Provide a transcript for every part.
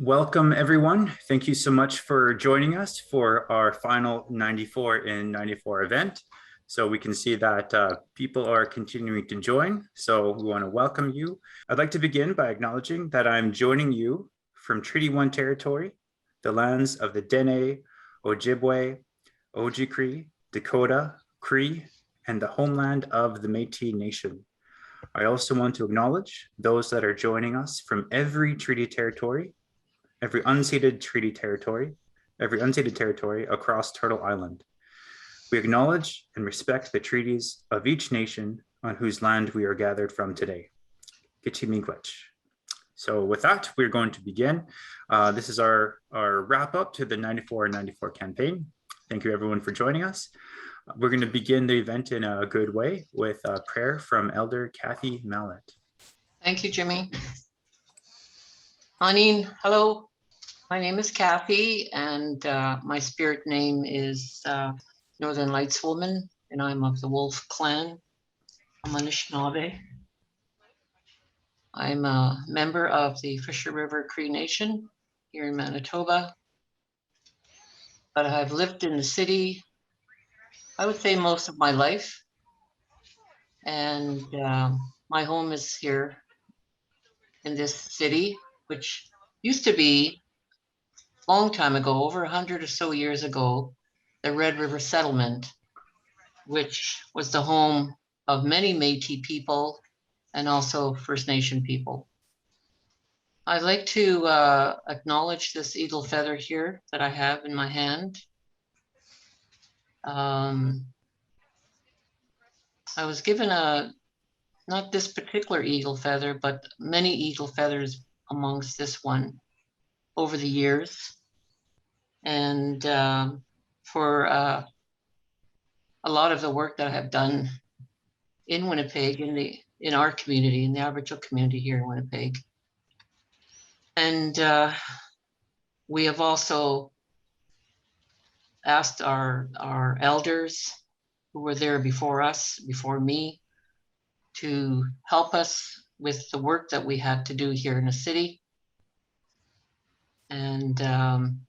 Welcome, everyone. Thank you so much for joining us for our final 94 in 94 event. So we can see that people are continuing to join. So we want to welcome you. I'd like to begin by acknowledging that I'm joining you from Treaty 1 territory, the lands of the Dene, Ojibwe, Ojibwe, Dakota, Cree, and the homeland of the Métis Nation. I also want to acknowledge those that are joining us from every treaty territory, every unceded territory across Turtle Island. We acknowledge and respect the treaties of each nation on whose land we are gathered from today. Gitchimigwech. So with that, we're going to begin. This is our wrap up to the 94 and 94 campaign. Thank you everyone for joining us. We're going to begin the event in a good way with a prayer from Elder Cathy Mallett. Thank you, Jimmy. Anine, hello. My name is Cathy, and my spirit name is Northern Lights Woman, and I'm of the Wolf Clan. I'm Anishinaabe. I'm a member of the Fisher River Cree Nation here in Manitoba, but I've lived in the city, I would say, most of my life, and my home is here in this city, which used to be, a long time ago, over 100 or so years ago, the Red River Settlement, which was the home of many Métis people and also First Nation people. I'd like to acknowledge this eagle feather here that I have in my hand. I was given not this particular eagle feather, but many eagle feathers amongst this one over the years. And for a lot of the work that I have done in Winnipeg, in our community, in the Aboriginal community here in Winnipeg. And we have also asked our elders who were there before us, before me, to help us with the work that we had to do here in the city. And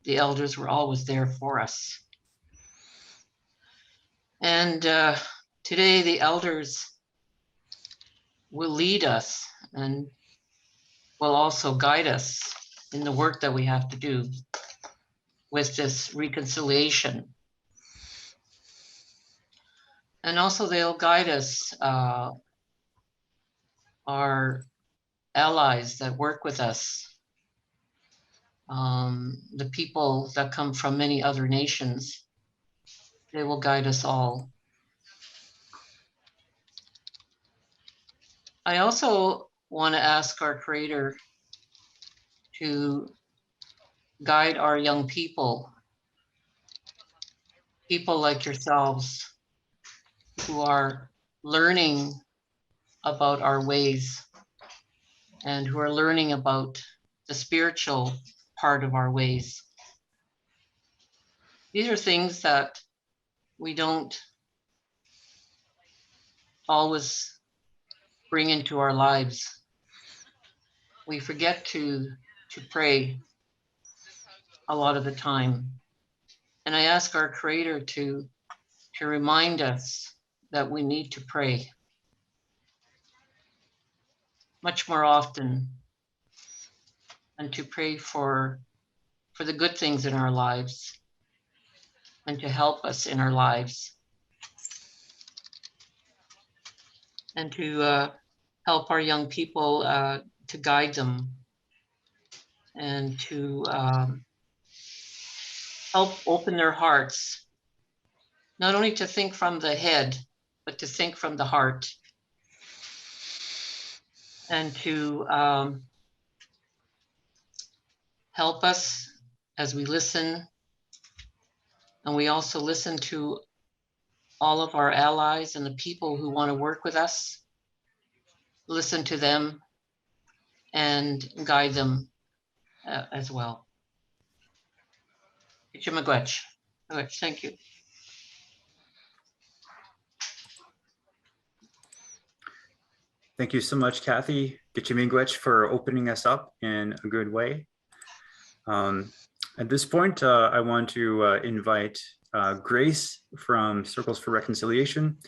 the elders were always there for us. And today the elders will lead us and will also guide us in the work that we have to do with this reconciliation. And also they'll guide us, our allies that work with us, the people that come from many other nations, they will guide us all. I also want to ask our Creator to guide our young people like yourselves who are learning about our ways and who are learning about the spiritual part of our ways. These are things that we don't always bring into our lives. We forget to pray a lot of the time. And I ask our Creator to remind us that we need to pray much more often, and to pray for the good things in our lives and to help us in our lives, and to help our young people, to guide them and to help open their hearts, not only to think from the head, but to think from the heart, and to help us as we listen. And we also listen to all of our allies and the people who want to work with us, listen to them and guide them as well. Thank you. Thank you so much, Cathy Gitchimigwech, for opening us up in a good way. At this point, I want to invite Grace from Circles for Reconciliation.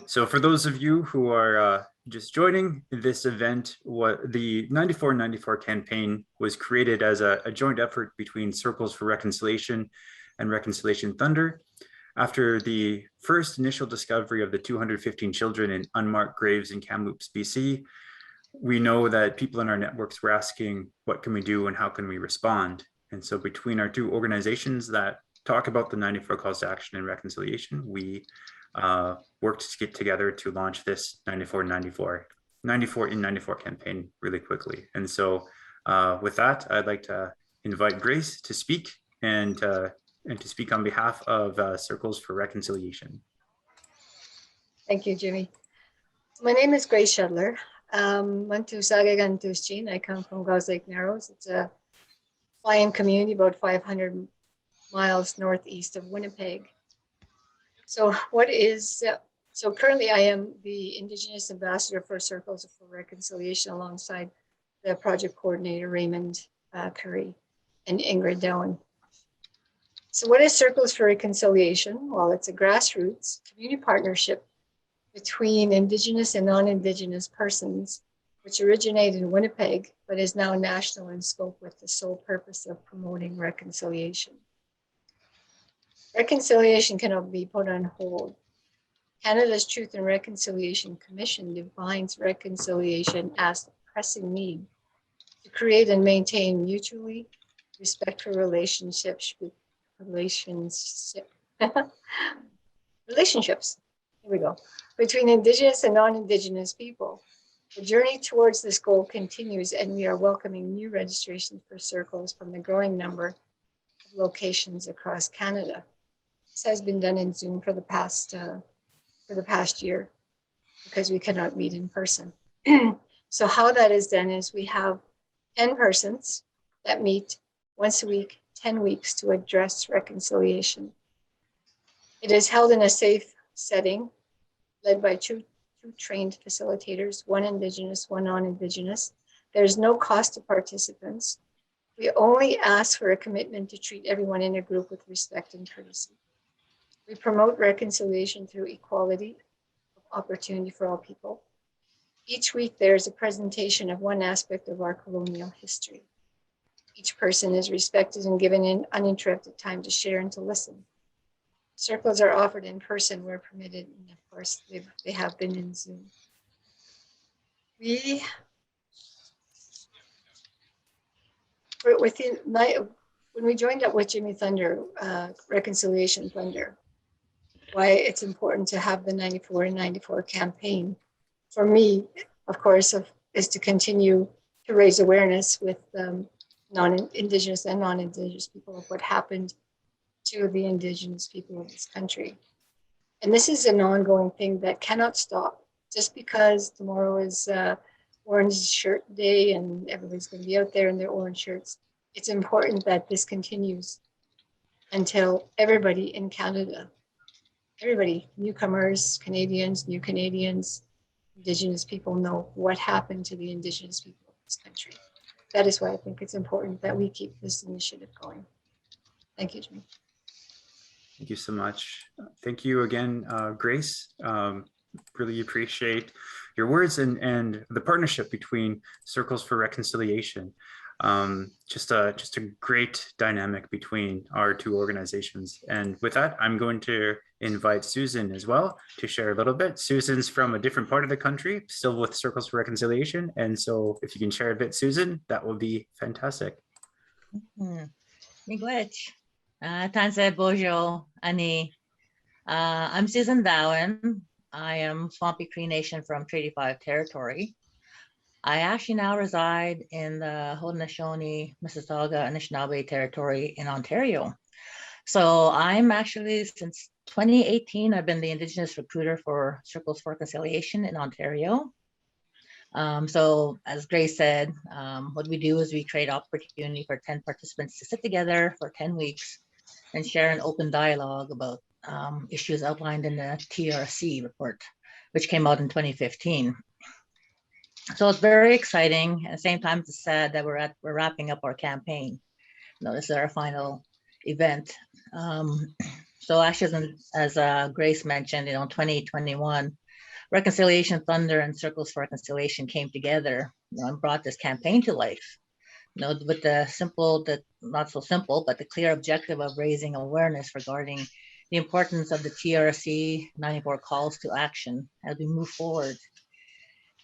So for those of you who are just joining this event, what the 9494 campaign was created as a joint effort between Circles for Reconciliation and Reconciliation Thunder. After the first initial discovery of the 215 children in unmarked graves in Kamloops, BC, we know that people in our networks were asking, what can we do and how can we respond? And so between our two organizations that talk about the 94 calls to action and reconciliation, we worked to get together to launch this 94 in 94 campaign really quickly. And so with that, I'd like to invite Grace to speak and to speak on behalf of Circles for Reconciliation. Thank you, Jimmy. My name is Grace Schedler. I come from Gauze Lake Narrows. It's a fly-in community about 500 miles northeast of Winnipeg. So currently I am the Indigenous Ambassador for Circles for Reconciliation alongside the project coordinator, Raymond Curry and Ingrid Dowen. So what is Circles for Reconciliation? Well, it's a grassroots community partnership between Indigenous and non-Indigenous persons, which originated in Winnipeg, but is now national in scope with the sole purpose of promoting reconciliation. Reconciliation cannot be put on hold. Canada's Truth and Reconciliation Commission defines reconciliation as the pressing need to create and maintain mutually respectful relationships. Here we go. Between Indigenous and non-Indigenous people. The journey towards this goal continues, and we are welcoming new registrations for circles from the growing number of locations across Canada. This has been done in Zoom for the past year because we cannot meet in person. So how that is done is we have 10 persons that meet once a week, 10 weeks to address reconciliation. It is held in a safe setting, led by two trained facilitators, one Indigenous, one non-Indigenous. There's no cost to participants. We only ask for a commitment to treat everyone in a group with respect and courtesy. We promote reconciliation through equality of opportunity for all people. Each week, there's a presentation of one aspect of our colonial history. Each person is respected and given an uninterrupted time to share and to listen. Circles are offered in person where permitted, and of course, they have been in Zoom. When we joined up with Jimmy Thunder, Reconciliation Thunder, why it's important to have the 94 in 94 campaign, for me, of course, is to continue to raise awareness with non-Indigenous and non-Indigenous people of what happened to the Indigenous people of this country. And this is an ongoing thing that cannot stop. Just because tomorrow is Orange Shirt Day and everybody's going to be out there in their orange shirts, it's important that this continues until everybody in Canada, everybody, newcomers, Canadians, new Canadians, Indigenous people know what happened to the Indigenous people of this country. That is why I think it's important that we keep this initiative going. Thank you, Jimmy. Thank you so much. Thank you again, Grace. Really appreciate your words and the partnership between Circles for Reconciliation. Just a great dynamic between our two organizations. And with that, I'm going to invite Susan as well to share a little bit. Susan's from a different part of the country, still with Circles for Reconciliation. And so if you can share a bit, Susan, that would be fantastic. Miigwech. Tanse Bojo Ani. I'm Susan Bowen. I am Swampy Cree Nation from Treaty 5 territory. I actually now reside in the Haudenosaunee, Mississauga, Anishinaabe territory in Ontario. So I'm actually, since 2018, I've been the Indigenous recruiter for Circles for Reconciliation in Ontario. So as Grace said, what we do is we create opportunity for 10 participants to sit together for 10 weeks and share an open dialogue about issues outlined in the TRC report, which came out in 2015. So it's very exciting. At the same time, it's sad that we're wrapping up our campaign. this is our final event. So actually, as Grace mentioned, 2021, Reconciliation Thunder and Circles for Reconciliation came together, and brought this campaign to life. With the simple, not so simple, but the clear objective of raising awareness regarding the importance of the TRC 94 calls to action as we move forward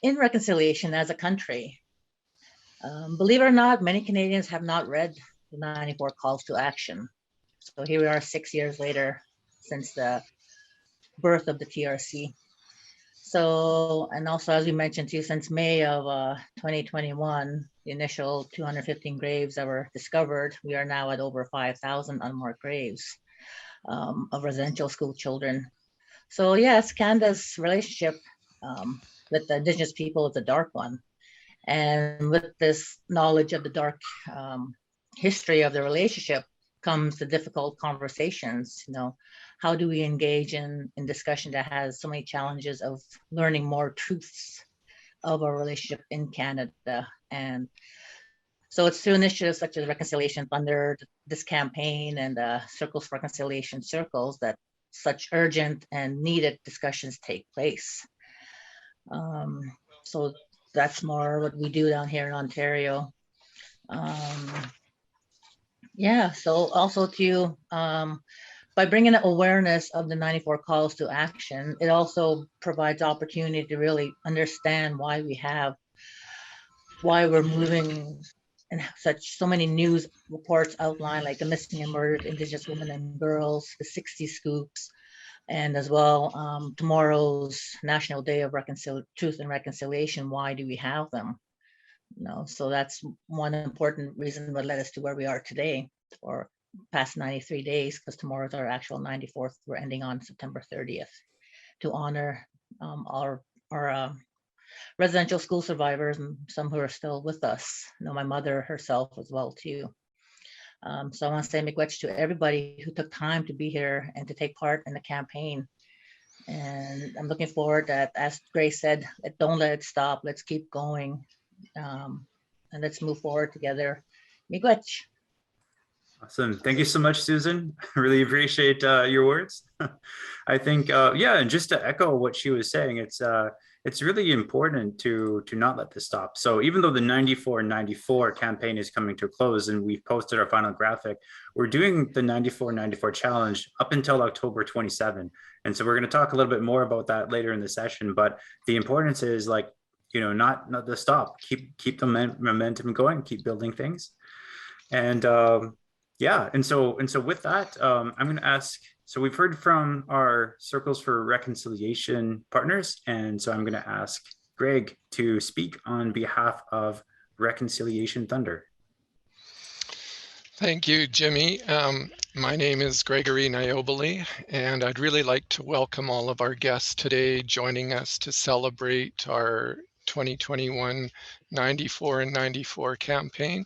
in reconciliation as a country. Believe it or not, many Canadians have not read the 94 calls to action. So here we are 6 years later since the birth of the TRC. So, and also as we mentioned too, since May of 2021, the initial 215 graves that were discovered, we are now at over 5,000 unmarked graves of residential school children. So yes, Canada's relationship with the Indigenous people is a dark one. And with this knowledge of the dark history of the relationship comes the difficult conversations. How do we engage in discussion that has so many challenges of learning more truths of our relationship in Canada? And so it's through initiatives such as Reconciliation Thunder, this campaign, and Circles for Reconciliation circles that such urgent and needed discussions take place. So that's more what we do down here in Ontario. Yeah, so also to, by bringing awareness of the 94 calls to action, it also provides opportunity to really understand why we're moving, and so many news reports outline, like the missing and murdered Indigenous women and girls, the 60 scoops, and as well, tomorrow's National Day of Truth and Reconciliation. Why do we have them? So that's one important reason that led us to where we are today, or past 93 days, because tomorrow's our actual 94th. We're ending on September 30th to honor our residential school survivors, and some who are still with us. My mother herself as well too. So I want to say miigwech to everybody who took time to be here and to take part in the campaign. And I'm looking forward that, as Grace said, don't let it stop. Let's keep going. And let's move forward together. Miigwech. Awesome. Thank you so much, Susan. I really appreciate your words. I think, yeah, and just to echo what she was saying, it's really important to not let this stop. So even though the 94-94 campaign is coming to a close and we've posted our final graphic, we're doing the 94-94 challenge up until October 27. And so we're going to talk a little bit more about that later in the session. But the importance is, like, not the stop. Keep the momentum going. Keep building things. And yeah, and so with that, I'm going to ask. So we've heard from our Circles for Reconciliation partners, and so I'm going to ask Greg to speak on behalf of Reconciliation Thunder. Thank you, Jimmy. My name is Gregory Nioboli, and I'd really like to welcome all of our guests today joining us to celebrate our 2021 94 and 94 campaign.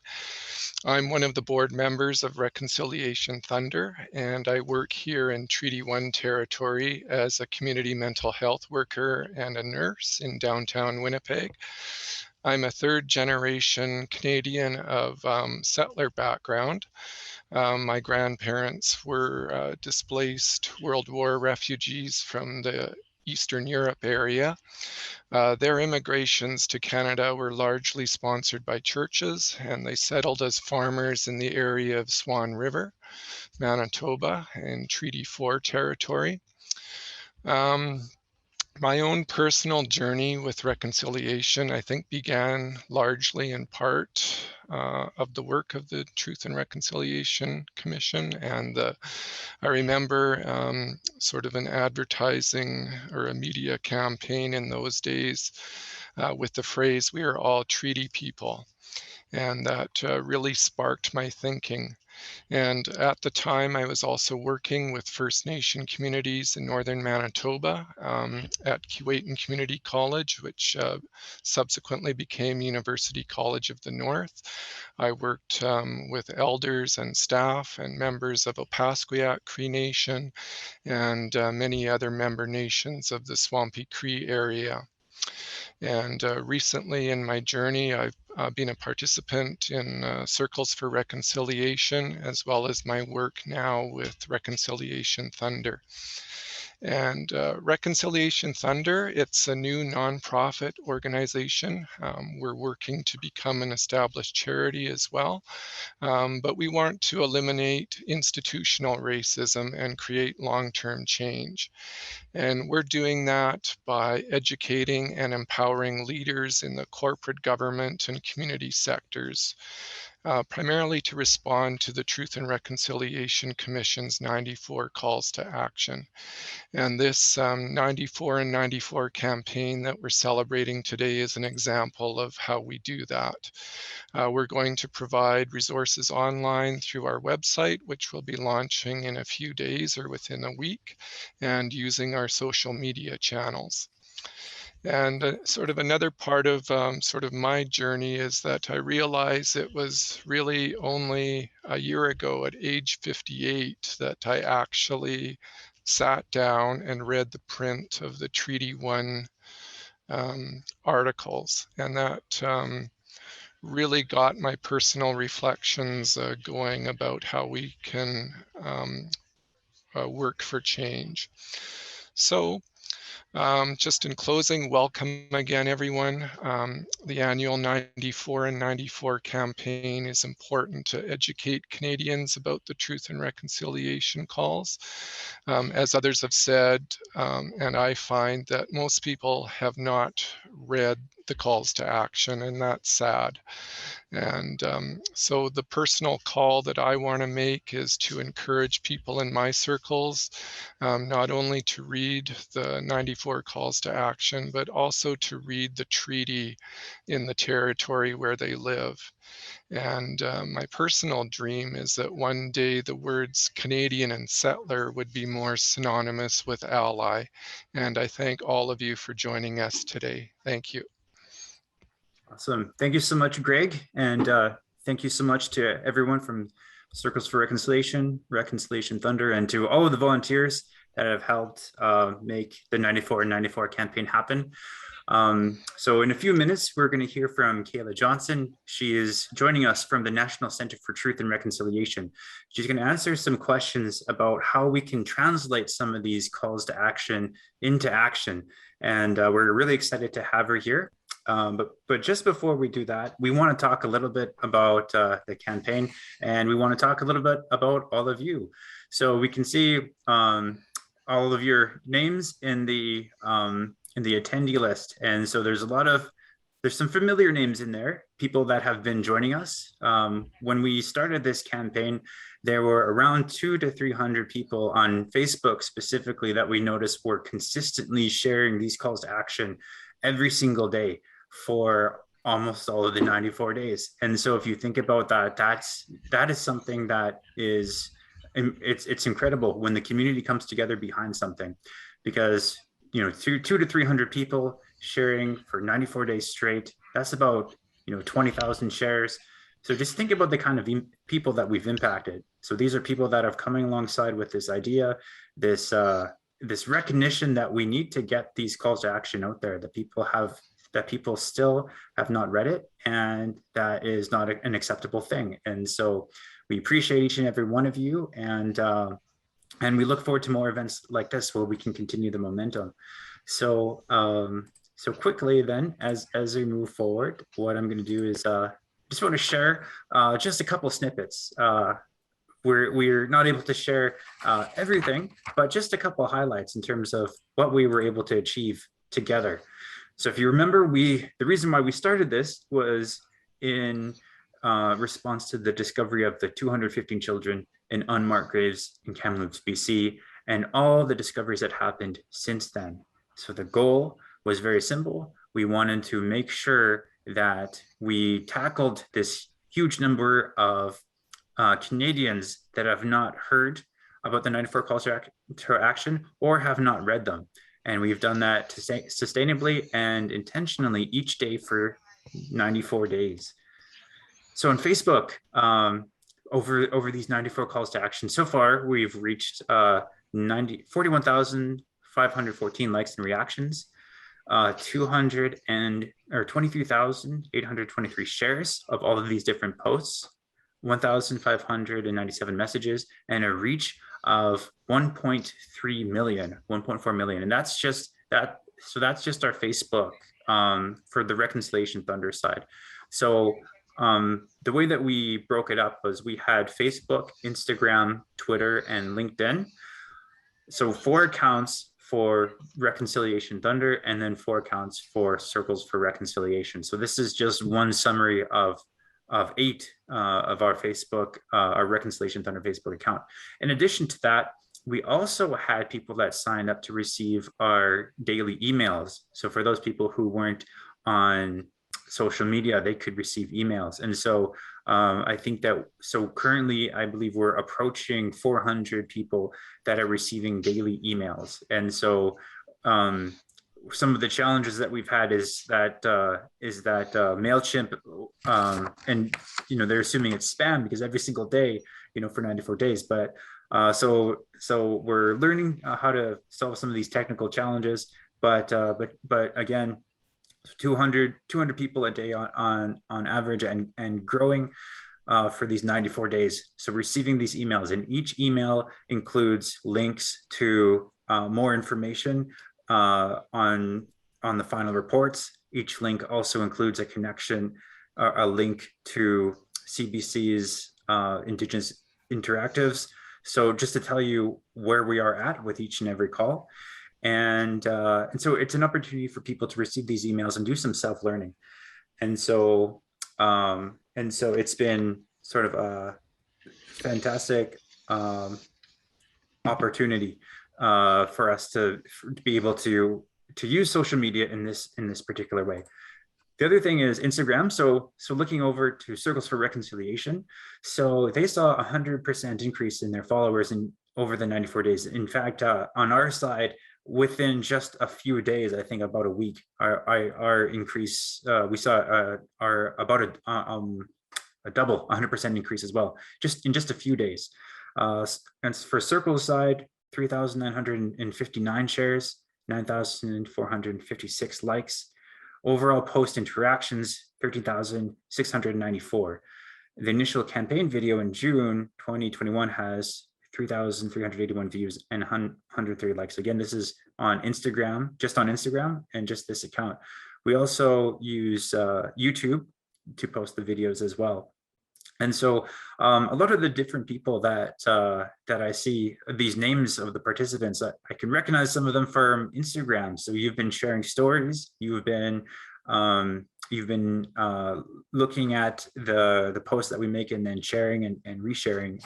I'm one of the board members of Reconciliation Thunder, and I work here in Treaty 1 territory as a community mental health worker and a nurse in downtown Winnipeg. I'm a third generation Canadian of settler background. My grandparents were displaced World War refugees from the Eastern Europe area. Their immigrations to Canada were largely sponsored by churches, and they settled as farmers in the area of Swan River, Manitoba, and Treaty 4 territory. My own personal journey with reconciliation, I think, began largely in part of the work of the Truth and Reconciliation Commission. And I remember sort of an advertising or a media campaign in those days with the phrase, "We are all treaty people." And that really sparked my thinking. And at the time, I was also working with First Nation communities in northern Manitoba at Keewatin Community College, which subsequently became University College of the North. I worked with elders and staff and members of Opaskwayak Cree Nation and many other member nations of the Swampy Cree area. And recently in my journey, I've been a participant in Circles for Reconciliation, as well as my work now with Reconciliation Thunder. And Reconciliation Thunder, it's a new nonprofit organization. We're working to become an established charity as well, but we want to eliminate institutional racism and create long-term change. And we're doing that by educating and empowering leaders in the corporate, government, and community sectors, primarily to respond to the Truth and Reconciliation Commission's 94 calls to action. And this 94 and 94 campaign that we're celebrating today is an example of how we do that. We're going to provide resources online through our website, which will be launching in a few days or within a week, and using our social media channels. And sort of another part of sort of my journey is that I realized it was really only a year ago at age 58 that I actually sat down and read the print of the Treaty 1 articles. And that really got my personal reflections going about how we can work for change. So just in closing, welcome again, everyone. The annual 94 and 94 campaign is important to educate Canadians about the Truth and Reconciliation calls. As others have said, and I find that most people have not read the calls to action, and that's sad. And so the personal call that I want to make is to encourage people in my circles, not only to read the 94 calls to action, but also to read the treaty in the territory where they live. And my personal dream is that one day the words Canadian and settler would be more synonymous with ally. And I thank all of you for joining us today. Thank you. Awesome. Thank you so much, Greg. And thank you so much to everyone from Circles for Reconciliation, Reconciliation Thunder, and to all of the volunteers that have helped make the 94 and 94 campaign happen. So in a few minutes, we're going to hear from Kayla Johnson. She is joining us from the National Center for Truth and Reconciliation. She's going to answer some questions about how we can translate some of these calls to action into action. And we're really excited to have her here. But just before we do that, we want to talk a little bit about the campaign, and we want to talk a little bit about all of you. So we can see all of your names in the attendee list, and so there's some familiar names in there, people that have been joining us. When we started this campaign, there were around 200 to 300 people on Facebook specifically that we noticed were consistently sharing these calls to action every single day for almost all of the 94 days. And so if you think about that, that is something that is, it's incredible when the community comes together behind something, because, you know, 200 to 300 people sharing for 94 days straight, that's about, 20,000 shares. So just think about the kind of people that we've impacted. So these are people that have coming alongside with this idea, this recognition that we need to get these calls to action out there, that people still have not read it, and that is not an acceptable thing. And so we appreciate each and every one of you, and we look forward to more events like this where we can continue the momentum. So so quickly then, as we move forward, what I'm going to do is just want to share just a couple snippets. We're not able to share everything, but just a couple of highlights in terms of what we were able to achieve together. So if you remember, the reason why we started this was in response to the discovery of the 215 children in unmarked graves in Kamloops, BC, and all the discoveries that happened since then. So the goal was very simple. We wanted to make sure that we tackled this huge number of Canadians that have not heard about the 94 calls to action or have not read them. And we've done that sustainably and intentionally each day for 94 days. So on Facebook, over these 94 calls to action, so far we've reached 41,514 likes and reactions. 23,823 shares of all of these different posts, 1,597 messages, and a reach of 1.3 million, 1.4 million. And that's just that. So that's just our Facebook for the Reconciliation Thunder side. So the way that we broke it up was we had Facebook, Instagram, Twitter, and LinkedIn. So 4 accounts for Reconciliation Thunder, and then 4 accounts for Circles for Reconciliation. So this is just one summary of 8 of our Facebook, our Reconciliation Thunder Facebook account. In addition to that, we also had people that signed up to receive our daily emails. So for those people who weren't on social media, they could receive emails. And so I think that, so currently I believe we're approaching 400 people that are receiving daily emails. And so some of the challenges that we've had is that MailChimp, and they're assuming it's spam because every single day, for 94 days. But so we're learning how to solve some of these technical challenges. But again, 200 people a day on average, and growing for these 94 days. So receiving these emails, and each email includes links to more information on the final reports. Each link also includes a connection, a link to CBC's Indigenous interactives. So just to tell you where we are at with each and every call. And so it's an opportunity for people to receive these emails and do some self-learning. And so it's been sort of a fantastic opportunity for us to be able to use social media in this particular way. The other thing is Instagram. So looking over to Circles for Reconciliation, so they saw 100% increase in their followers over the 94 days. In fact, on our side, within just a few days, I think about a week, our increase, we saw about a double, 100% increase as well, just in just a few days. And for Circle's side, 3,959 shares, 9,456 likes. Overall post interactions, 13,694. The initial campaign video in June 2021 has 3,381 views and 130 likes. Again, this is on Instagram, just on Instagram, and just this account. We also use YouTube to post the videos as well. And so a lot of the different people that I see, these names of the participants, I can recognize some of them from Instagram. So you've been sharing stories, you've been looking at the posts that we make and then sharing and resharing.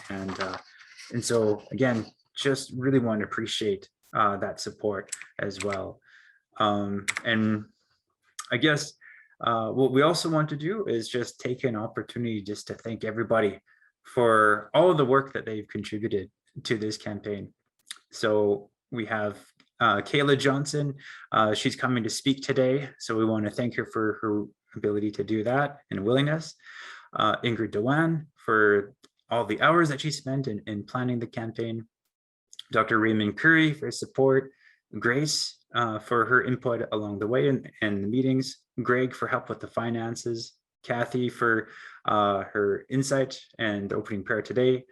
And so again, just really want to appreciate that support as well. And I guess what we also want to do is just take an opportunity just to thank everybody for all of the work that they've contributed to this campaign. So we have Kayla Johnson. She's coming to speak today. So we want to thank her for her ability to do that and willingness. Dumont for all the hours that she spent in planning the campaign. Dr. Raymond Curry for his support. Grace for her input along the way in the meetings. Greg for help with the finances. Cathy for her insight and opening prayer today.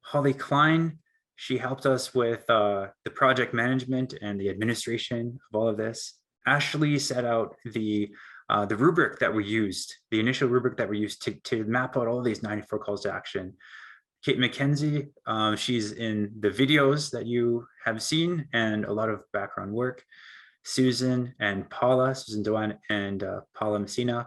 Holly Klein, she helped us with the project management and the administration of all of this. Ashley set out the rubric that we used, the initial rubric that we used to map out all these 94 calls to action. Kate McKenzie, she's in the videos that you have seen and a lot of background work. Susan and Paula, Susan Dewan and Paula Messina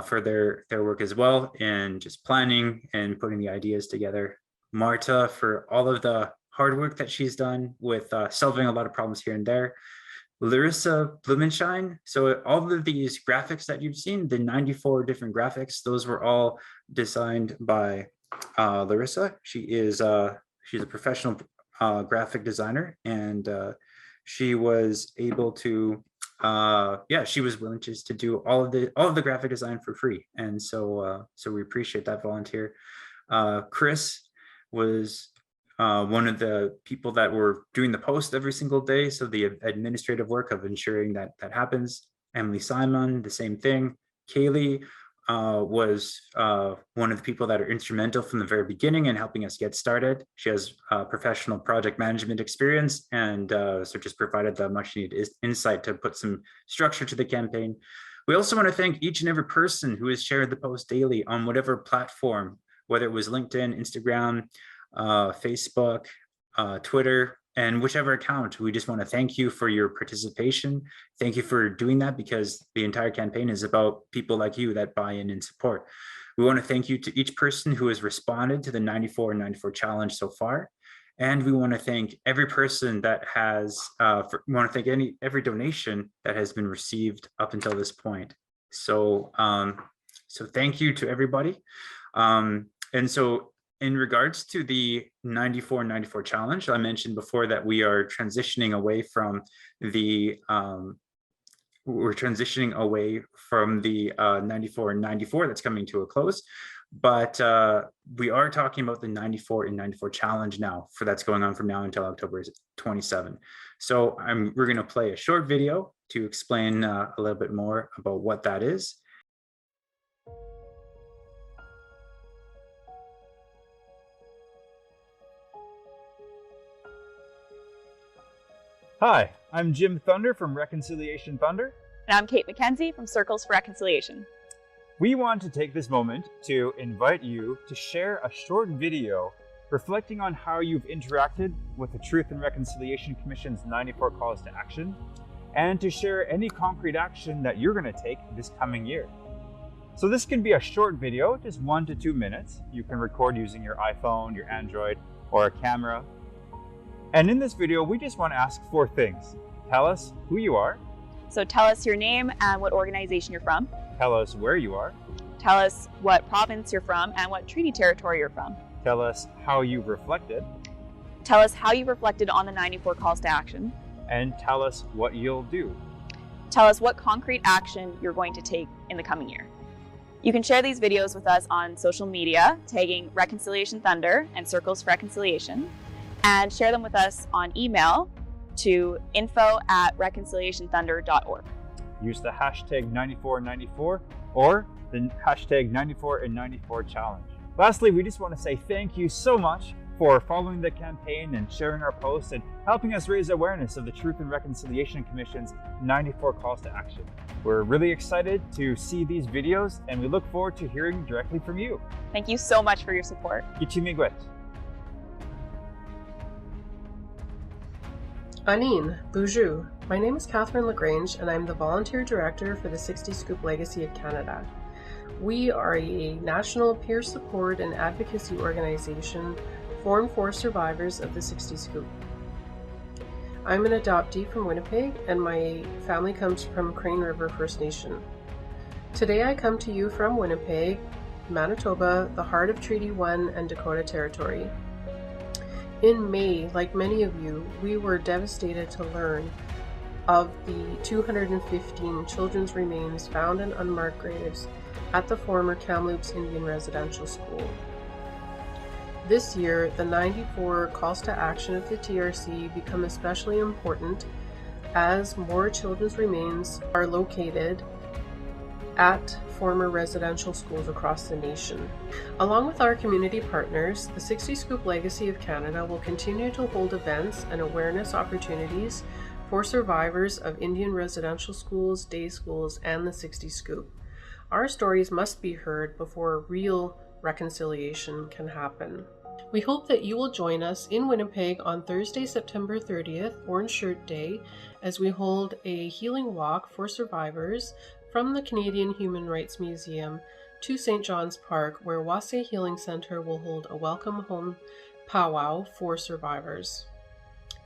for their work as well, and just planning and putting the ideas together. Marta for all of the hard work that she's done with solving a lot of problems here and there. Larissa Blumenshine, so all of these graphics that you've seen, the 94 different graphics, those were all designed by Larissa. She's a professional graphic designer, and she was able to she was willing just to do all of the graphic design for free, and so we appreciate that volunteer. Chris was one of the people that were doing the post every single day. So the administrative work of ensuring that that happens. Emily Simon, the same thing. Kaylee was one of the people that are instrumental from the very beginning in helping us get started. She has professional project management experience and so just provided the much needed insight to put some structure to the campaign. We also want to thank each and every person who has shared the post daily on whatever platform, whether it was LinkedIn, Instagram, Facebook, Twitter, and whichever account. We just want to thank you for your participation. Thank you for doing that, because the entire campaign is about people like you that buy in and support. We want to thank you to each person who has responded to the 94 and 94 challenge so far. And we want to thank every person that has, we want to thank every donation that has been received up until this point. So, so thank you to everybody. And so in regards to the 94 challenge, I mentioned before that we are transitioning away from the 94 that's coming to a close, but we are talking about the 94 challenge now, for that's going on from now until October 27. So we're going to play a short video to explain a little bit more about what that is. Hi, I'm Jim Thunder from Reconciliation Thunder. And I'm Kate McKenzie from Circles for Reconciliation. We want to take this moment to invite you to share a short video reflecting on how you've interacted with the Truth and Reconciliation Commission's 94 calls to action, and to share any concrete action that you're going to take this coming year. So this can be a short video, just 1 to 2 minutes. You can record using your iPhone, your Android, or a camera. And in this video, we just want to ask 4 things. Tell us who you are. So tell us your name and what organization you're from. Tell us where you are. Tell us what province you're from and what treaty territory you're from. Tell us how you've reflected. Tell us how you reflected on the 94 calls to action. And tell us what you'll do. Tell us what concrete action you're going to take in the coming year. You can share these videos with us on social media, tagging Reconciliation Thunder and Circles for Reconciliation, and share them with us on email to info@reconciliationthunder.org. Use the hashtag 9494 or the hashtag 94 and 94 challenge. Lastly, we just want to say thank you so much for following the campaign and sharing our posts and helping us raise awareness of the Truth and Reconciliation Commission's 94 calls to action. We're really excited to see these videos, and we look forward to hearing directly from you. Thank you so much for your support. Kichimigwet. Anin, bonjour. My name is Catherine LaGrange, and I'm the Volunteer Director for the 60 Scoop Legacy of Canada. We are a national peer support and advocacy organization formed for survivors of the 60 Scoop. I'm an adoptee from Winnipeg, and my family comes from Crane River First Nation. Today I come to you from Winnipeg, Manitoba, the heart of Treaty 1 and Dakota Territory. In May, like many of you, we were devastated to learn of the 215 children's remains found in unmarked graves at the former Kamloops Indian Residential School. This year, the 94 calls to action of the TRC become especially important as more children's remains are located at former residential schools across the nation. Along with our community partners, the 60 Scoop Legacy of Canada will continue to hold events and awareness opportunities for survivors of Indian residential schools, day schools, and the 60 Scoop. Our stories must be heard before real reconciliation can happen. We hope that you will join us in Winnipeg on Thursday, September 30th, Orange Shirt Day, as we hold a healing walk for survivors from the Canadian Human Rights Museum to St. John's Park, where Wase Healing Centre will hold a welcome home powwow for survivors.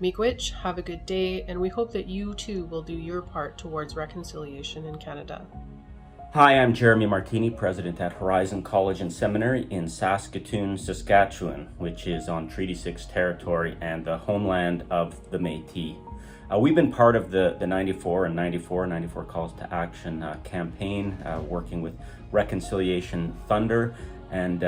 Miigwech, have a good day, and we hope that you too will do your part towards reconciliation in Canada. Hi, I'm Jeremy Martini, president at Horizon College and Seminary in Saskatoon, Saskatchewan, which is on Treaty 6 territory and the homeland of the Métis. We've been part of the 94 and 94 calls to action campaign, working with Reconciliation Thunder, and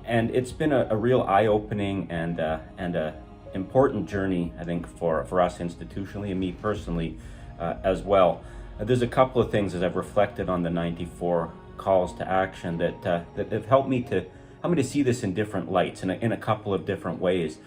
and it's been a real eye-opening and a important journey, I think, for us institutionally and me personally as well. There's a couple of things as I've reflected on the 94 calls to action that have helped me to see this in different lights, in a couple of different ways.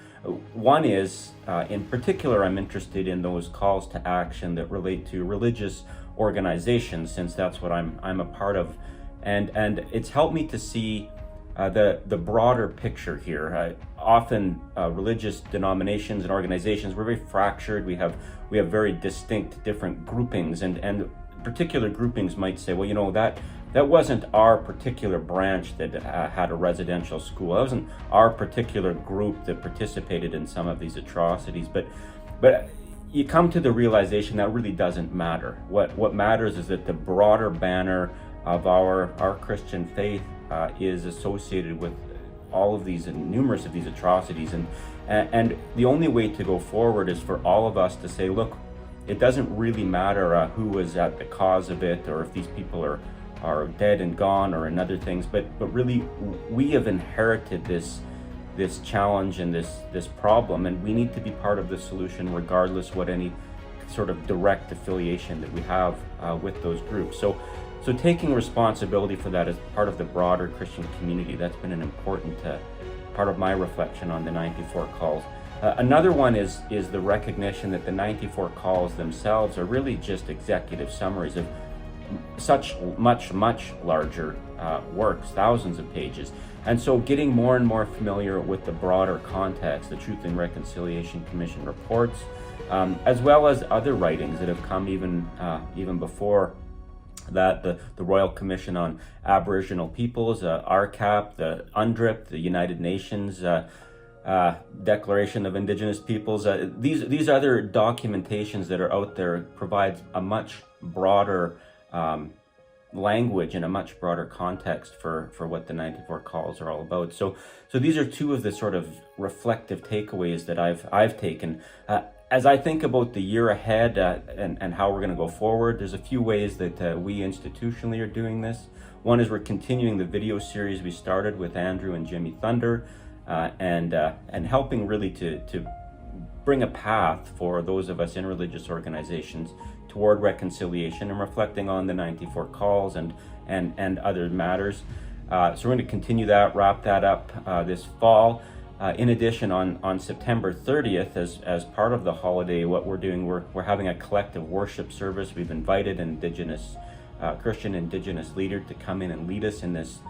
One is, in particular, I'm interested in those calls to action that relate to religious organizations, since that's what I'm a part of, and it's helped me to see the broader picture here. Often religious denominations and organizations, we're very fractured. We have very distinct different groupings, and particular groupings might say, well, you know, that wasn't our particular branch that had a residential school. That wasn't our particular group that participated in some of these atrocities. But you come to the realization that really doesn't matter. What matters is that the broader banner of our Christian faith is associated with all of these and numerous of these atrocities, and the only way to go forward is for all of us to say, look, it doesn't really matter who was at the cause of it, or if these people are dead and gone, or in other things, but really we have inherited this challenge and this problem, and we need to be part of the solution regardless what any sort of direct affiliation that we have with those groups. So taking responsibility for that as part of the broader Christian community, that's been an important part of my reflection on the 94 calls. Another one is the recognition that the 94 calls themselves are really just executive summaries of such much larger works, thousands of pages. And so getting more and more familiar with the broader context, the Truth and Reconciliation Commission reports, as well as other writings that have come even before that, the Royal Commission on Aboriginal Peoples, RCAP, the UNDRIP, the United Nations Declaration of Indigenous Peoples. These other documentations that are out there provides a much broader language and a much broader context for what the 94 calls are all about. So these are two of the sort of reflective takeaways that I've taken. As I think about the year ahead and how we're going to go forward, there's a few ways that we institutionally are doing this. One is we're continuing the video series we started with Andrew and Jimmy Thunder, and helping really to bring a path for those of us in religious organizations toward reconciliation and reflecting on the 94 calls and other matters. So we're going to continue that, wrap that up this fall. In addition, on September 30th, as part of the holiday, what we're doing, we're having a collective worship service. We've invited an Christian Indigenous leader to come in and lead us in this,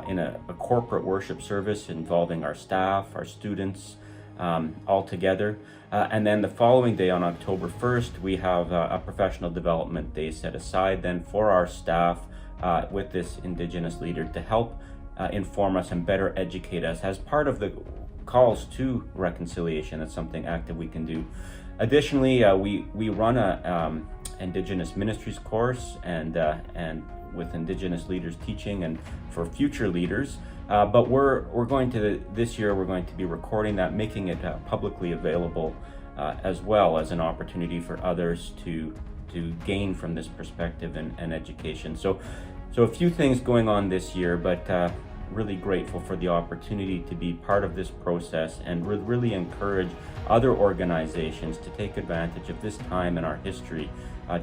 in a corporate worship service involving our staff, our students, all together. And then the following day, on October 1st, we have a professional development day set aside then for our staff with this Indigenous leader to help inform us and better educate us as part of the calls to reconciliation. That's something active we can do. Additionally, we run a Indigenous ministries course and with Indigenous leaders teaching and for future leaders. But we're going to, this year, we're going to be recording that, making it publicly available as well as an opportunity for others to gain from this perspective and education. So a few things going on this year, but really grateful for the opportunity to be part of this process and really encourage other organizations to take advantage of this time in our history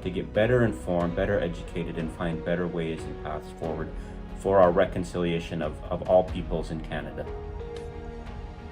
to get better informed, better educated, and find better ways and paths forward for our reconciliation of all peoples in Canada.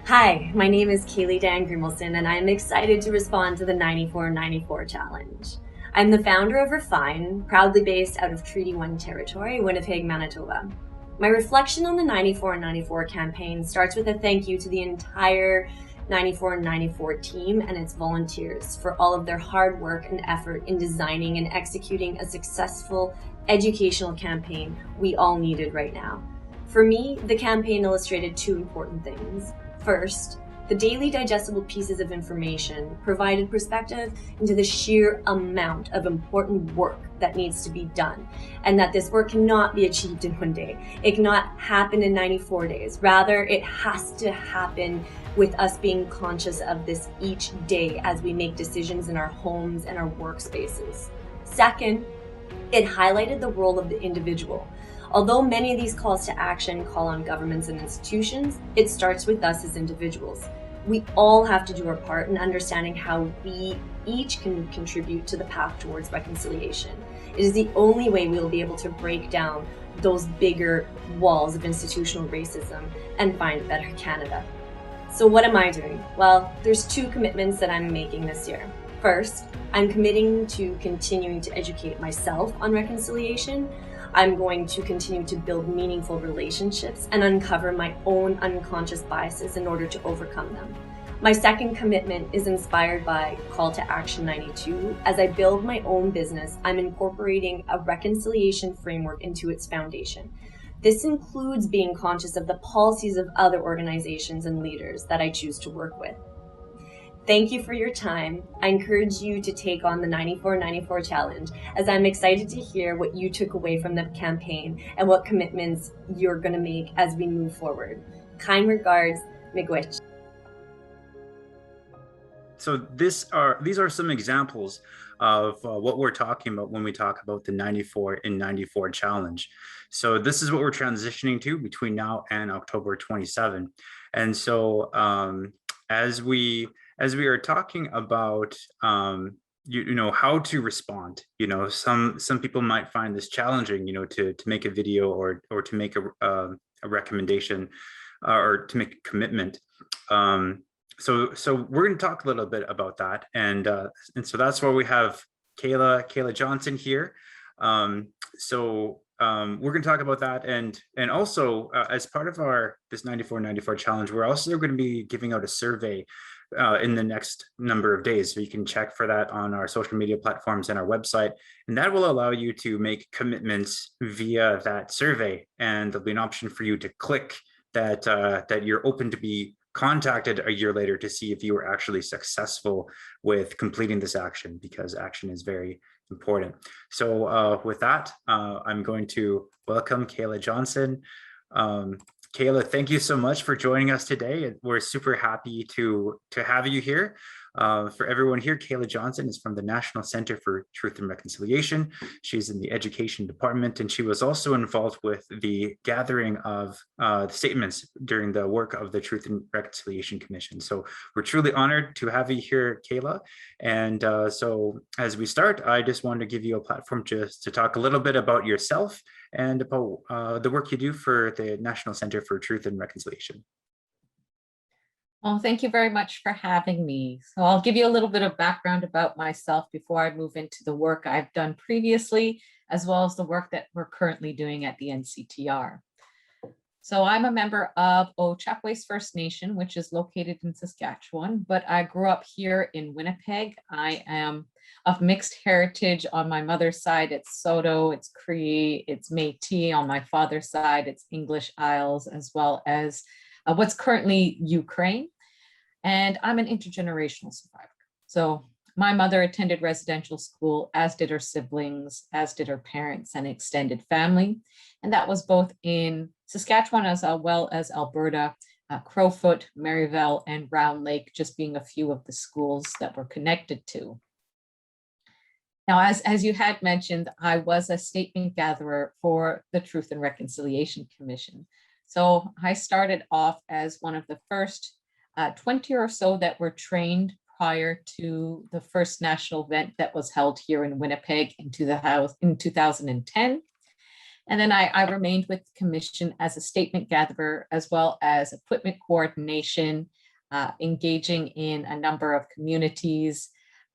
Hi, my name is Kayla Johnston, and I am excited to respond to the 94-94 challenge. I'm the founder of Refine, proudly based out of Treaty 1 territory, Winnipeg, Manitoba. My reflection on the 94-94 campaign starts with a thank you to the entire 94-94 team and its volunteers for all of their hard work and effort in designing and executing a successful educational campaign we all needed right now. For me, the campaign illustrated two important things. First, the daily digestible pieces of information provided perspective into the sheer amount of important work that needs to be done, and that this work cannot be achieved in one day. It cannot happen in 94 days. Rather, it has to happen with us being conscious of this each day as we make decisions in our homes and our workspaces. Second, it highlighted the role of the individual. Although many of these calls to action call on governments and institutions, it starts with us as individuals. We all have to do our part in understanding how we each can contribute to the path towards reconciliation. It is the only way we will be able to break down those bigger walls of institutional racism and find a better Canada. So what am I doing? Well, there's 2 commitments that I'm making this year. First, I'm committing to continuing to educate myself on reconciliation. I'm going to continue to build meaningful relationships and uncover my own unconscious biases in order to overcome them. My second commitment is inspired by Call to Action 92. As I build my own business, I'm incorporating a reconciliation framework into its foundation. This includes being conscious of the policies of other organizations and leaders that I choose to work with. Thank you for your time. I encourage you to take on the 94-94 challenge, as I'm excited to hear what you took away from the campaign and what commitments you're going to make as we move forward. Kind regards, Miigwech. So these are some examples of what we're talking about when we talk about the 94 in 94 challenge. So this is what we're transitioning to between now and October 27. And so as we are talking about you know how to respond, you know, some people might find this challenging, you know, to make a video or to make a recommendation or to make a commitment. So we're going to talk a little bit about that, and so that's why we have Kayla Johnson here. We're going to talk about that, and also as part of this 94-94 challenge, we're also going to be giving out a survey in the next number of days. So you can check for that on our social media platforms and our website, and that will allow you to make commitments via that survey. And there'll be an option for you to click that you're open to be contacted a year later to see if you were actually successful with completing this action, because action is very important. So with that, I'm going to welcome Kayla Johnson. Kayla, thank you so much for joining us today. We're super happy to have you here. For everyone here, Kayla Johnson is from the National Center for Truth and Reconciliation. She's in the Education Department, and she was also involved with the gathering of statements during the work of the Truth and Reconciliation Commission. So we're truly honored to have you here, Kayla. And so as we start, I just wanted to give you a platform just to talk a little bit about yourself and about the work you do for the National Center for Truth and Reconciliation. Well, thank you very much for having me. So I'll give you a little bit of background about myself before I move into the work I've done previously, as well as the work that we're currently doing at the Nctr. So I'm a member of Ojibwe First Nation, which is located in Saskatchewan, but I grew up here in Winnipeg. I am of mixed heritage. On my mother's side, it's Saulteaux, it's Cree, it's Métis. On my father's side, it's English Isles, as well as what's currently Ukraine. And I'm an intergenerational survivor. So my mother attended residential school, as did her siblings, as did her parents and extended family. And that was both in Saskatchewan as well as Alberta, Crowfoot, Maryville, and Round Lake, just being a few of the schools that we're connected to. Now, as you had mentioned, I was a statement gatherer for the Truth and Reconciliation Commission. So I started off as one of the first 20 or so that were trained prior to the first national event that was held here in Winnipeg in 2010. And then I remained with the commission as a statement gatherer, as well as equipment coordination, engaging in a number of communities,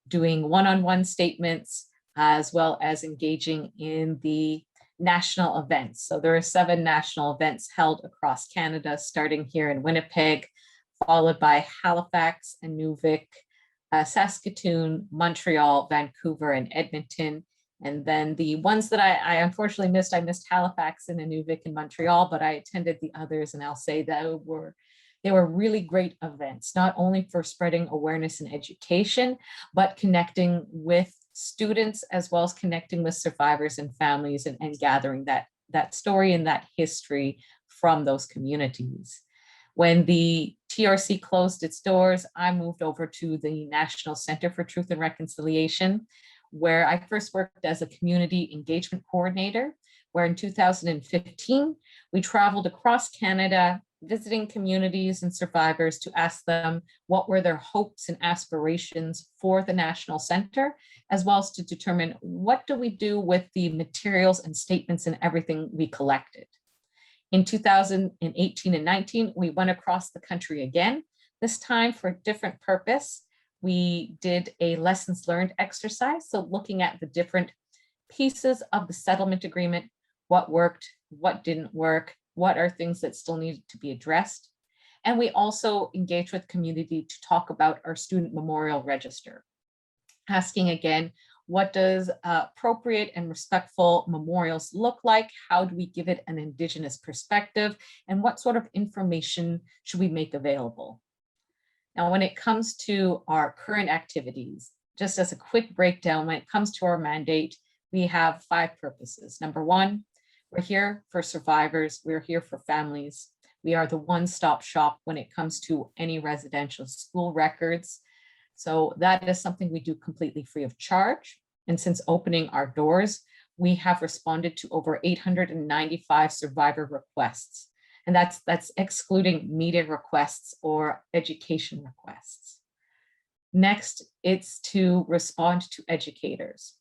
doing one-on-one statements, as well as engaging in the national events. So there are 7 national events held across Canada, starting here in Winnipeg, followed by Halifax, Inuvik, Saskatoon, Montreal, Vancouver, and Edmonton. And then the ones that I unfortunately missed, I missed Halifax and Inuvik and Montreal, but I attended the others, and I'll say that they were really great events, not only for spreading awareness and education, but connecting with students, as well as connecting with survivors and families, and gathering that story and that history from those communities. When the TRC closed its doors, I moved over to the National Center for Truth and Reconciliation, where I first worked as a community engagement coordinator, where in 2015, we traveled across Canada, visiting communities and survivors to ask them what were their hopes and aspirations for the National Center, as well as to determine what do we do with the materials and statements and everything we collected. In 2018 and 19, we went across the country again, this time for a different purpose. We did a lessons learned exercise, so looking at the different pieces of the settlement agreement, what worked, what didn't work, what are things that still needed to be addressed. And we also engaged with community to talk about our student memorial register, asking again, what does appropriate and respectful memorials look like? How do we give it an Indigenous perspective? And what sort of information should we make available? Now, when it comes to our current activities, just as a quick breakdown, when it comes to our mandate, we have 5 purposes. Number 1, we're here for survivors. We're here for families. We are the one-stop shop when it comes to any residential school records. So that is something we do completely free of charge. And since opening our doors, we have responded to over 895 survivor requests. And that's excluding media requests or education requests. Next, it's to respond to educators.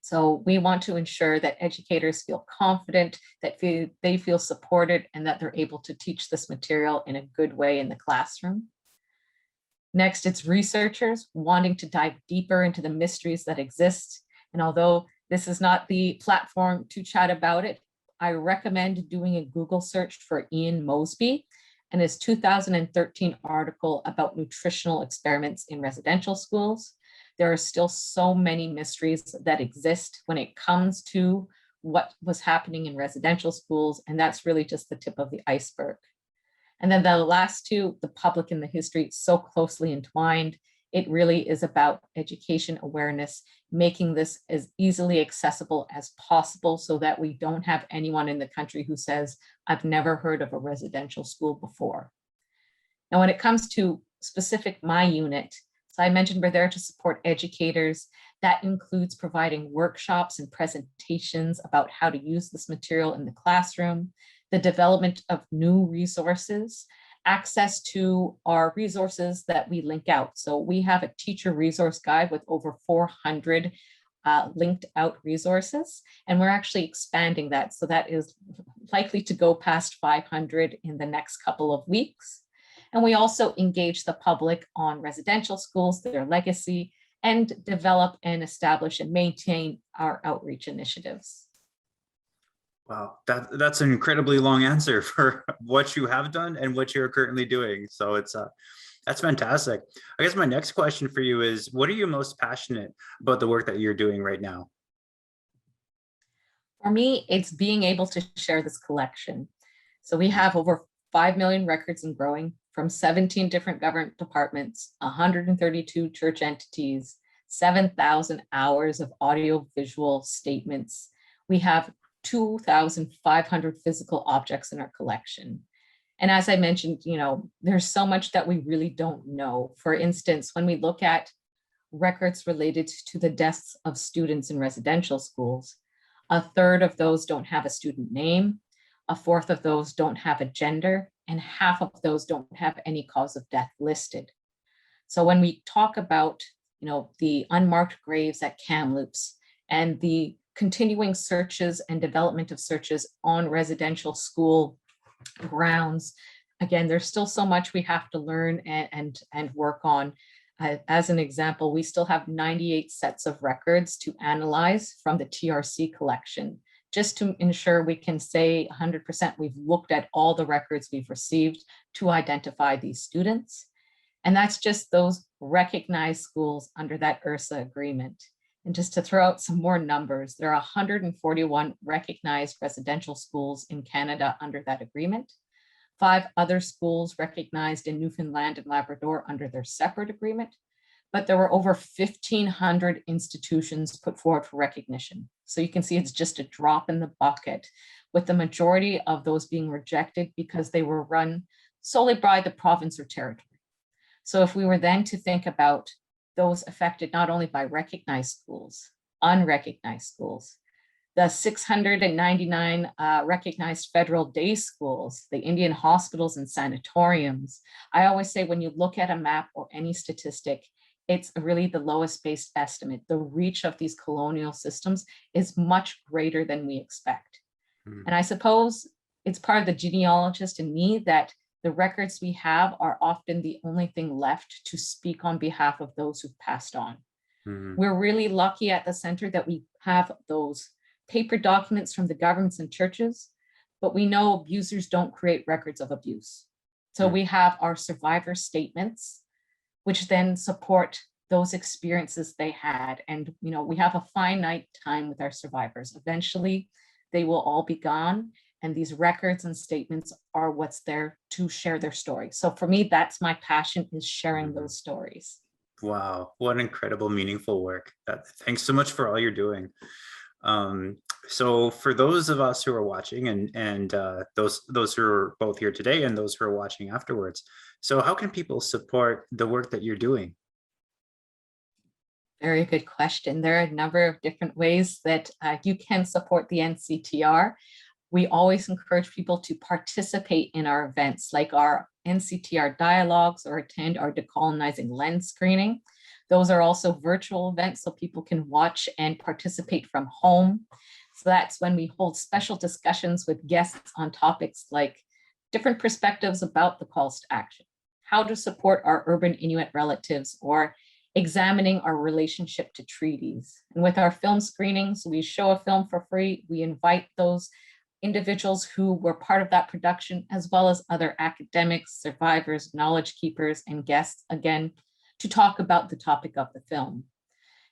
So we want to ensure that educators feel confident, that they feel supported, and that they're able to teach this material in a good way in the classroom. Next, it's researchers wanting to dive deeper into the mysteries that exist. And although this is not the platform to chat about it, I recommend doing a Google search for Ian Mosby and his 2013 article about nutritional experiments in residential schools. There are still so many mysteries that exist when it comes to what was happening in residential schools, and that's really just the tip of the iceberg. And then the last 2, the public and the history, so closely entwined. It really is about education awareness, making this as easily accessible as possible so that we don't have anyone in the country who says, I've never heard of a residential school before. Now, when it comes to specific my unit, so I mentioned we're there to support educators. That includes providing workshops and presentations about how to use this material in the classroom, the development of new resources, access to our resources that we link out. So we have a teacher resource guide with over 400 linked out resources, and we're actually expanding that. So that is likely to go past 500 in the next couple of weeks. And we also engage the public on residential schools, their legacy, and develop and establish and maintain our outreach initiatives. Wow, that's an incredibly long answer for what you have done and what you're currently doing. So it's that's fantastic. I guess my next question for you is, what are you most passionate about the work that you're doing right now? For me, it's being able to share this collection. So we have over 5 million records and growing from 17 different government departments, 132 church entities, 7,000 hours of audio visual statements. We have 2,500 physical objects in our collection. And as I mentioned, there's so much that we really don't know. For instance, when we look at records related to the deaths of students in residential schools, 1/3 of those don't have a student name, 1/4 of those don't have a gender, and 1/2 of those don't have any cause of death listed. So when we talk about, the unmarked graves at Kamloops and the continuing searches and development of searches on residential school grounds, again, there's still so much we have to learn and work on. As an example, we still have 98 sets of records to analyze from the TRC collection, just to ensure we can say 100% we've looked at all the records we've received to identify these students. And that's just those recognized schools under that URSA agreement. And just to throw out some more numbers, there are 141 recognized residential schools in Canada under that agreement, 5 other schools recognized in Newfoundland and Labrador under their separate agreement, but there were over 1,500 institutions put forward for recognition. So you can see it's just a drop in the bucket, with the majority of those being rejected because they were run solely by the province or territory. So if we were then to think about those affected not only by recognized schools, unrecognized schools, the 699 recognized federal day schools, the Indian hospitals and sanatoriums. I always say when you look at a map or any statistic, it's really the lowest based estimate. The reach of these colonial systems is much greater than we expect. And I suppose it's part of the genealogist in me that the records we have are often the only thing left to speak on behalf of those who've passed on. We're really lucky at the center that we have those paper documents from the governments and churches, but we know abusers don't create records of abuse. So we have our survivor statements, which then support those experiences they had. And we have a finite time with our survivors. Eventually, they will all be gone. And these records and statements are what's there to share their story. So for me, that's my passion, is sharing those stories. Wow, what incredible, meaningful work. Thanks so much for all you're doing. So for those of us who are watching and those who are both here today and those who are watching afterwards, so how can people support the work that you're doing? Very good question. There are a number of different ways that you can support the Nctr. We always encourage people to participate in our events like our Nctr dialogues or attend our decolonizing lens screening. Those are also virtual events so people can watch and participate from home. So that's when we hold special discussions with guests on topics like different perspectives about the calls to action, how to support our urban Inuit relatives, or examining our relationship to treaties. And with our film screenings, we show a film for free. We invite those individuals who were part of that production, as well as other academics, survivors, knowledge keepers, and guests, again, to talk about the topic of the film.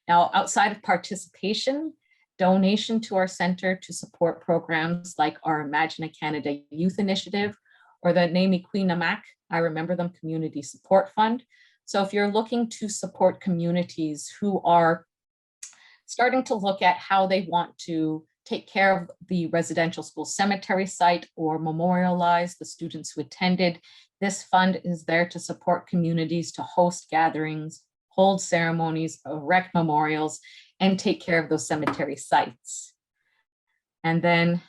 Now, outside of participation, donation to our center to support programs like our Imagine a Canada Youth Initiative or the Name Queen Namak, I Remember Them Community Support Fund. So if you're looking to support communities who are starting to look at how they want to take care of the residential school cemetery site or memorialize the students who attended, this fund is there to support communities to host gatherings, hold ceremonies, erect memorials, and take care of those cemetery sites. And then,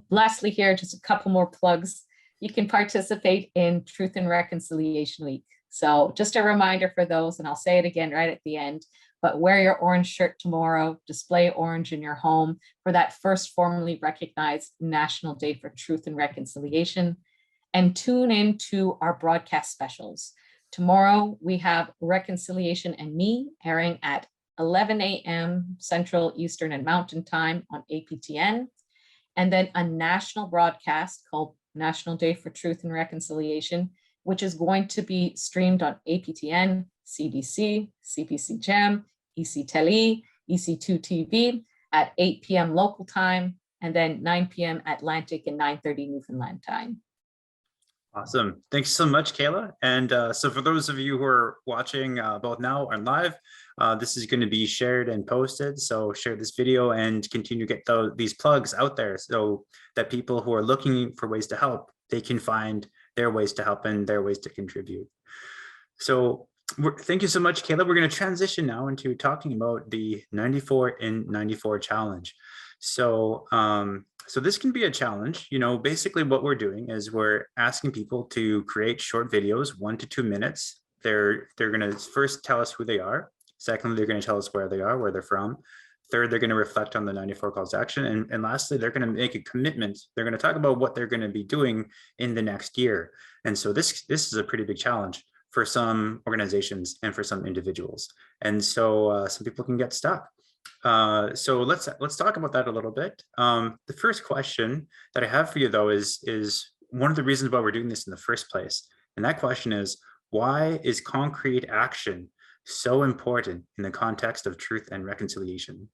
lastly here, just a couple more plugs. You can participate in Truth and Reconciliation Week. So just a reminder for those, and I'll say it again right at the end, but wear your orange shirt tomorrow, display orange in your home for that first formally recognized National Day for Truth and Reconciliation, and tune in to our broadcast specials. Tomorrow we have Reconciliation and Me airing at 11 a.m. Central, Eastern, and Mountain Time on APTN, and then a national broadcast called National Day for Truth and Reconciliation, which is going to be streamed on APTN, CDC, CPC Gem, EC Tele, EC2 TV at 8 p.m. local time, and then 9 p.m. Atlantic and 9:30 Newfoundland time. Awesome. Thanks so much, Kayla. And so for those of you who are watching both now and live, this is going to be shared and posted. So share this video and continue to get these plugs out there so that people who are looking for ways to help, they can find their ways to help and their ways to contribute. So thank you so much, Kayla. We're going to transition now into talking about the 94 in 94 challenge. So, so this can be a challenge. Basically what we're doing is we're asking people to create short videos, 1 to 2 minutes. They're going to first tell us who they are. Secondly, they're going to tell us where they are, where they're from. Third, they're going to reflect on the 94 calls to action. And lastly, they're going to make a commitment. They're going to talk about what they're going to be doing in the next year. And so this is a pretty big challenge for some organizations and for some individuals. And so some people can get stuck. So let's talk about that a little bit. The first question that I have for you, though, is one of the reasons why we're doing this in the first place. And that question is, why is concrete action so important in the context of truth and reconciliation?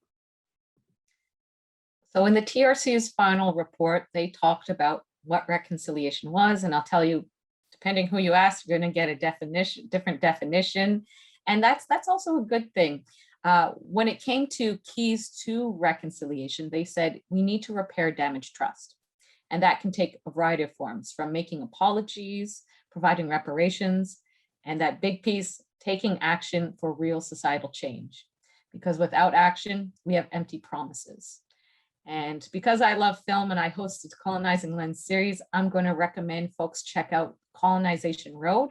So in the TRC's final report, they talked about what reconciliation was, and I'll tell you, depending who you ask, you're going to get a different definition, and that's also a good thing. When it came to keys to reconciliation, they said we need to repair damaged trust, and that can take a variety of forms, from making apologies, providing reparations, and that big piece, taking action for real societal change. Because without action, we have empty promises. And because I love film and I hosted the Colonizing Lens series, I'm going to recommend folks check out Colonization Road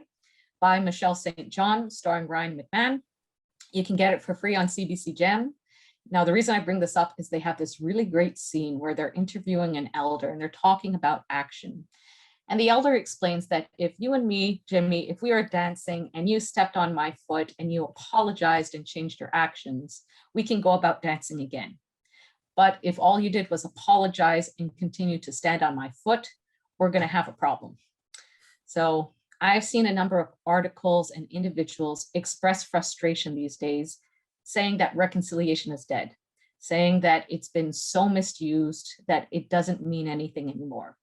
by Michelle St. John, starring Ryan McMahon. You can get it for free on CBC Gem. Now, the reason I bring this up is they have this really great scene where they're interviewing an elder and they're talking about action. And the elder explains that if you and me, Jimmy, if we were dancing and you stepped on my foot and you apologized and changed your actions, we can go about dancing again. But if all you did was apologize and continue to stand on my foot, we're going to have a problem. So I've seen a number of articles and individuals express frustration these days, saying that reconciliation is dead, saying that it's been so misused that it doesn't mean anything anymore.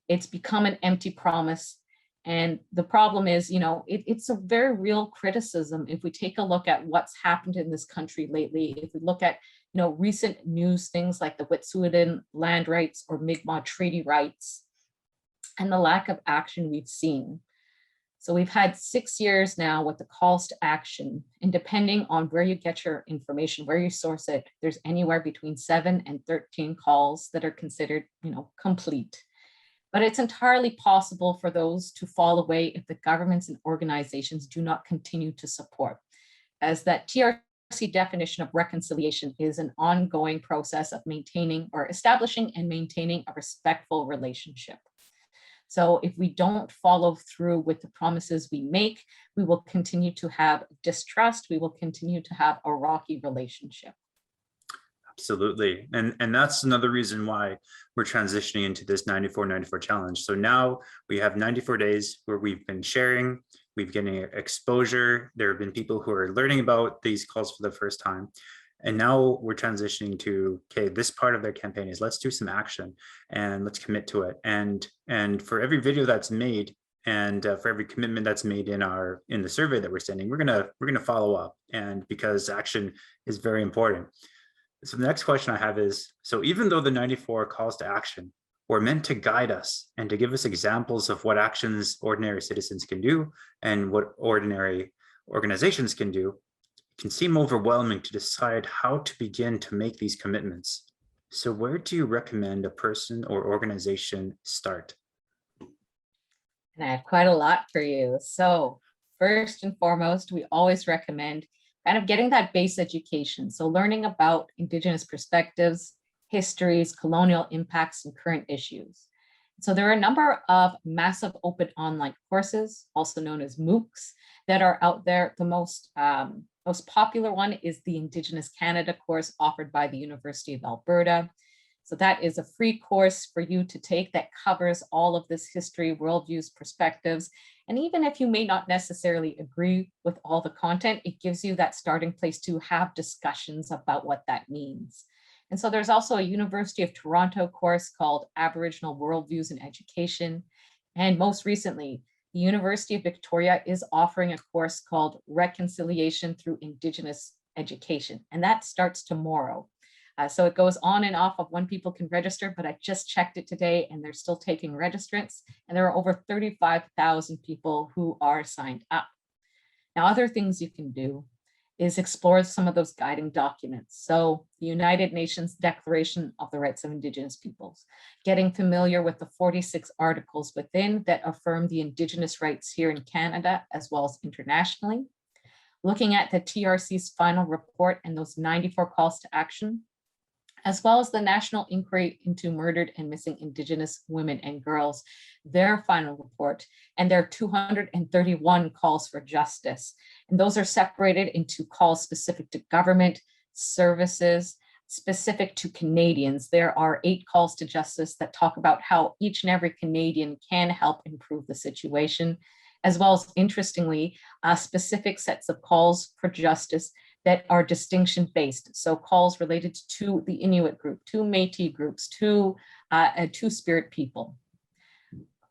It's become an empty promise. And the problem is, it's a very real criticism. If we take a look at what's happened in this country lately, if we look at recent news, things like the Wet'suwet'en land rights or Mi'kmaq treaty rights, and the lack of action we've seen. So we've had 6 years now with the calls to action, and depending on where you get your information, where you source it, there's anywhere between 7 and 13 calls that are considered, complete. But it's entirely possible for those to fall away if the governments and organizations do not continue to support, as that TRC definition of reconciliation is an ongoing process of maintaining or establishing and maintaining a respectful relationship. So if we don't follow through with the promises we make, we will continue to have distrust. We will continue to have a rocky relationship. Absolutely. And that's another reason why we're transitioning into this 94-94 challenge. So now we have 94 days where we've been sharing, we've getting exposure. There have been people who are learning about these calls for the first time. And now we're transitioning to, okay, this part of their campaign is let's do some action and let's commit to it. And for every video that's made and for every commitment that's made in the survey that we're sending, we're gonna follow up, and because action is very important. So the next question I have is, so even though the 94 calls to action were meant to guide us and to give us examples of what actions ordinary citizens can do and what ordinary organizations can do, it can seem overwhelming to decide how to begin to make these commitments. So where do you recommend a person or organization start? And I have quite a lot for you. So first and foremost, we always recommend kind of getting that base education. So learning about Indigenous perspectives, histories, colonial impacts, and current issues. So there are a number of massive open online courses, also known as MOOCs, that are out there. The most popular one is the Indigenous Canada course offered by the University of Alberta. So that is a free course for you to take that covers all of this history, worldviews, perspectives. And even if you may not necessarily agree with all the content, it gives you that starting place to have discussions about what that means. And so there's also a University of Toronto course called Aboriginal Worldviews in Education. And most recently, the University of Victoria is offering a course called Reconciliation through Indigenous Education. And that starts tomorrow. So it goes on and off of when people can register, but I just checked it today and they're still taking registrants. And there are over 35,000 people who are signed up. Now, other things you can do is explore some of those guiding documents. So the United Nations Declaration of the Rights of Indigenous Peoples, getting familiar with the 46 articles within that affirm the Indigenous rights here in Canada, as well as internationally, looking at the TRC's final report and those 94 calls to action, as well as the National Inquiry into Murdered and Missing Indigenous Women and Girls, their final report, and their 231 calls for justice. And those are separated into calls specific to government, services, specific to Canadians. There are 8 calls to justice that talk about how each and every Canadian can help improve the situation, as well as, interestingly, specific sets of calls for justice that are distinction-based. So calls related to the Inuit group, to Métis groups, to Spirit people.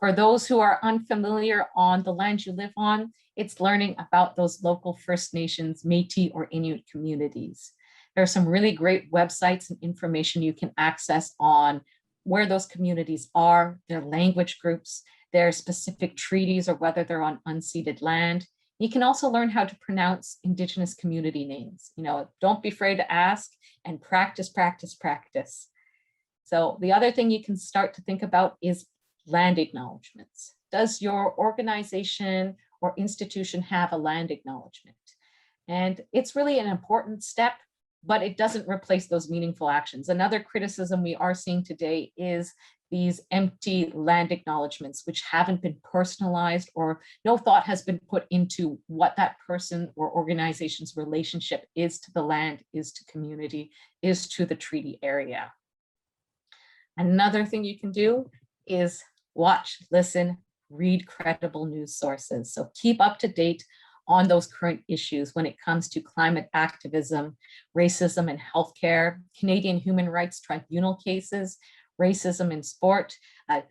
For those who are unfamiliar on the land you live on, it's learning about those local First Nations, Métis or Inuit communities. There are some really great websites and information you can access on where those communities are, their language groups, their specific treaties, or whether they're on unceded land. You can also learn how to pronounce Indigenous community names. Don't be afraid to ask, and practice, practice, practice. So the other thing you can start to think about is land acknowledgements. Does your organization or institution have a land acknowledgement? And it's really an important step, but it doesn't replace those meaningful actions. Another criticism we are seeing today is these empty land acknowledgements, which haven't been personalized, or no thought has been put into what that person or organization's relationship is to the land, is to community, is to the treaty area. Another thing you can do is watch, listen, read credible news sources. So keep up to date on those current issues when it comes to climate activism, racism in healthcare, Canadian Human Rights Tribunal cases, racism in sport.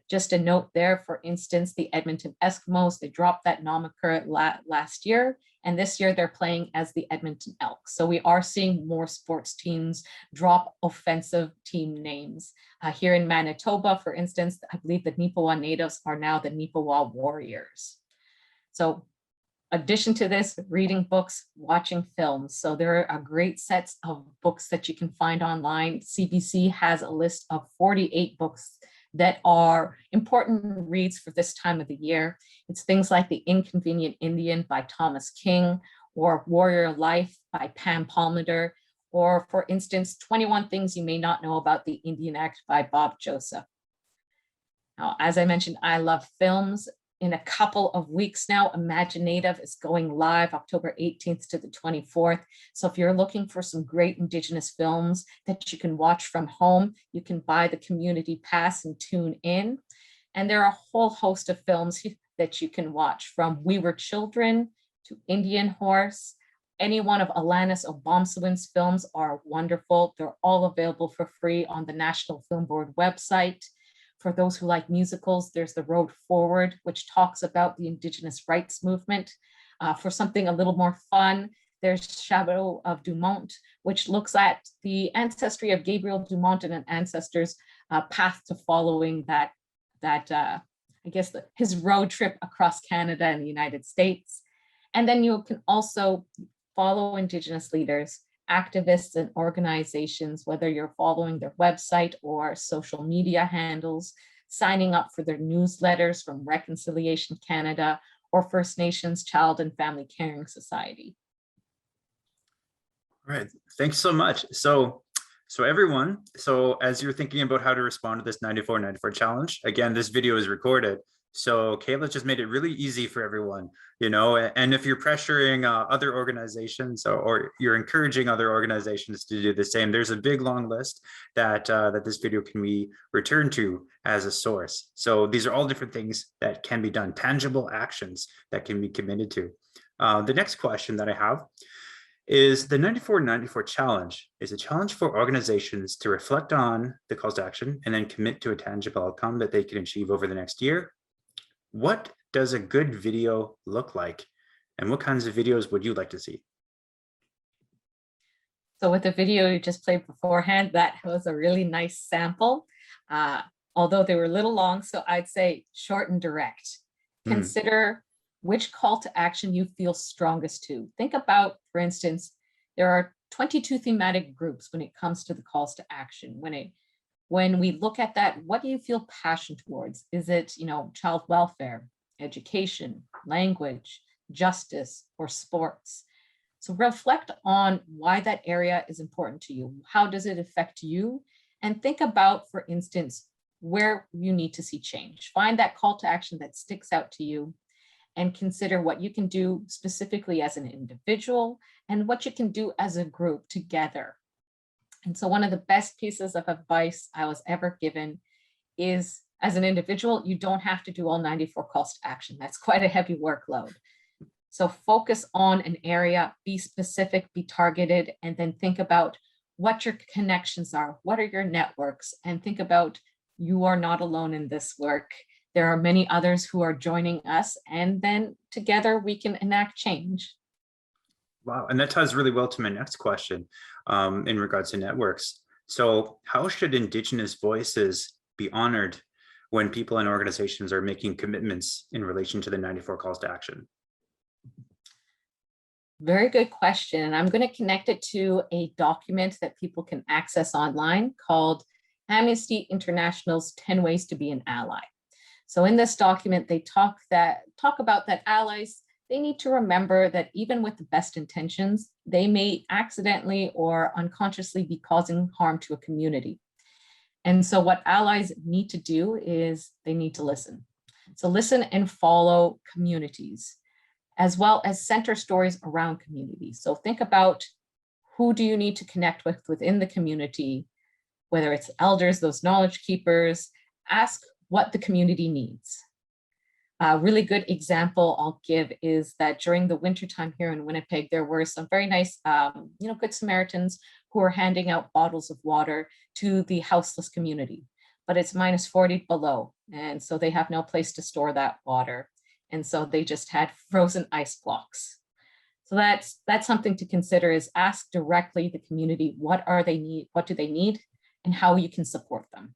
Just a note there, for instance, the Edmonton Eskimos, they dropped that moniker last year, and this year they're playing as the Edmonton Elks. So we are seeing more sports teams drop offensive team names. Here in Manitoba, for instance, I believe the Nipawin Natives are now the Nipawin Warriors. So addition to this, reading books, watching films. So there are great sets of books that you can find online. CBC has a list of 48 books that are important reads for this time of the year. It's things like The Inconvenient Indian by Thomas King, or Warrior Life by Pam Palmader, or for instance, 21 Things You May Not Know About the Indian Act by Bob Joseph. Now, as I mentioned, I love films. In a couple of weeks now, Imaginative is going live October 18th to the 24th. So if you're looking for some great Indigenous films that you can watch from home, you can buy the community pass and tune in. And there are a whole host of films that you can watch, from We Were Children to Indian Horse. Any one of Alanis Obomsawin's films are wonderful. They're all available for free on the National Film Board website. For those who like musicals, there's The Road Forward, which talks about the Indigenous rights movement. For something a little more fun, there's Shadow of Dumont, which looks at the ancestry of Gabriel Dumont and an ancestor's path to following his road trip across Canada and the United States. And then you can also follow Indigenous leaders, activists, and organizations, whether you're following their website or social media handles, signing up for their newsletters from Reconciliation Canada or First Nations Child and Family Caring Society. All right, thanks so much. So everyone, as you're thinking about how to respond to this 94 challenge, again, this video is recorded. So Kayla just made it really easy for everyone, and if you're pressuring other organizations or you're encouraging other organizations to do the same, there's a big long list that this video can be returned to as a source. So these are all different things that can be done, tangible actions that can be committed to. The next question that I have is, the 94 challenge is a challenge for organizations to reflect on the calls to action and then commit to a tangible outcome that they can achieve over the next year. What does a good video look like, and what kinds of videos would you like to see? So with the video you just played beforehand, that was a really nice sample, although they were a little long. So I'd say short and direct. Consider which call to action you feel strongest to. Think about, for instance, there are 22 thematic groups when it comes to the calls to action. When we look at that, what do you feel passion towards? Is it, child welfare, education, language, justice, or sports? So reflect on why that area is important to you. How does it affect you? And think about, for instance, where you need to see change. Find that call to action that sticks out to you, and consider what you can do specifically as an individual and what you can do as a group together. And so one of the best pieces of advice I was ever given is, as an individual, you don't have to do all 94 calls to action. That's quite a heavy workload. So focus on an area, be specific, be targeted, and then think about what your connections are. What are your networks? And think about, you are not alone in this work. There are many others who are joining us, and then together we can enact change. Wow, and that ties really well to my next question in regards to networks. So how should Indigenous voices be honored when people and organizations are making commitments in relation to the 94 calls to action? Very good question. And I'm going to connect it to a document that people can access online called Amnesty International's 10 Ways to be an Ally. So in this document, they talk about that allies, they need to remember that even with the best intentions, they may accidentally or unconsciously be causing harm to a community. And so what allies need to do is they need to listen. So listen and follow communities, as well as center stories around communities. So think about who do you need to connect with within the community, whether it's elders, those knowledge keepers. Ask what the community needs. A really good example I'll give is that during the wintertime here in Winnipeg, there were some very nice, Good Samaritans who were handing out bottles of water to the houseless community, but it's -40 below. And so they have no place to store that water. And so they just had frozen ice blocks. So that's something to consider, is ask directly the community, what do they need, and how you can support them.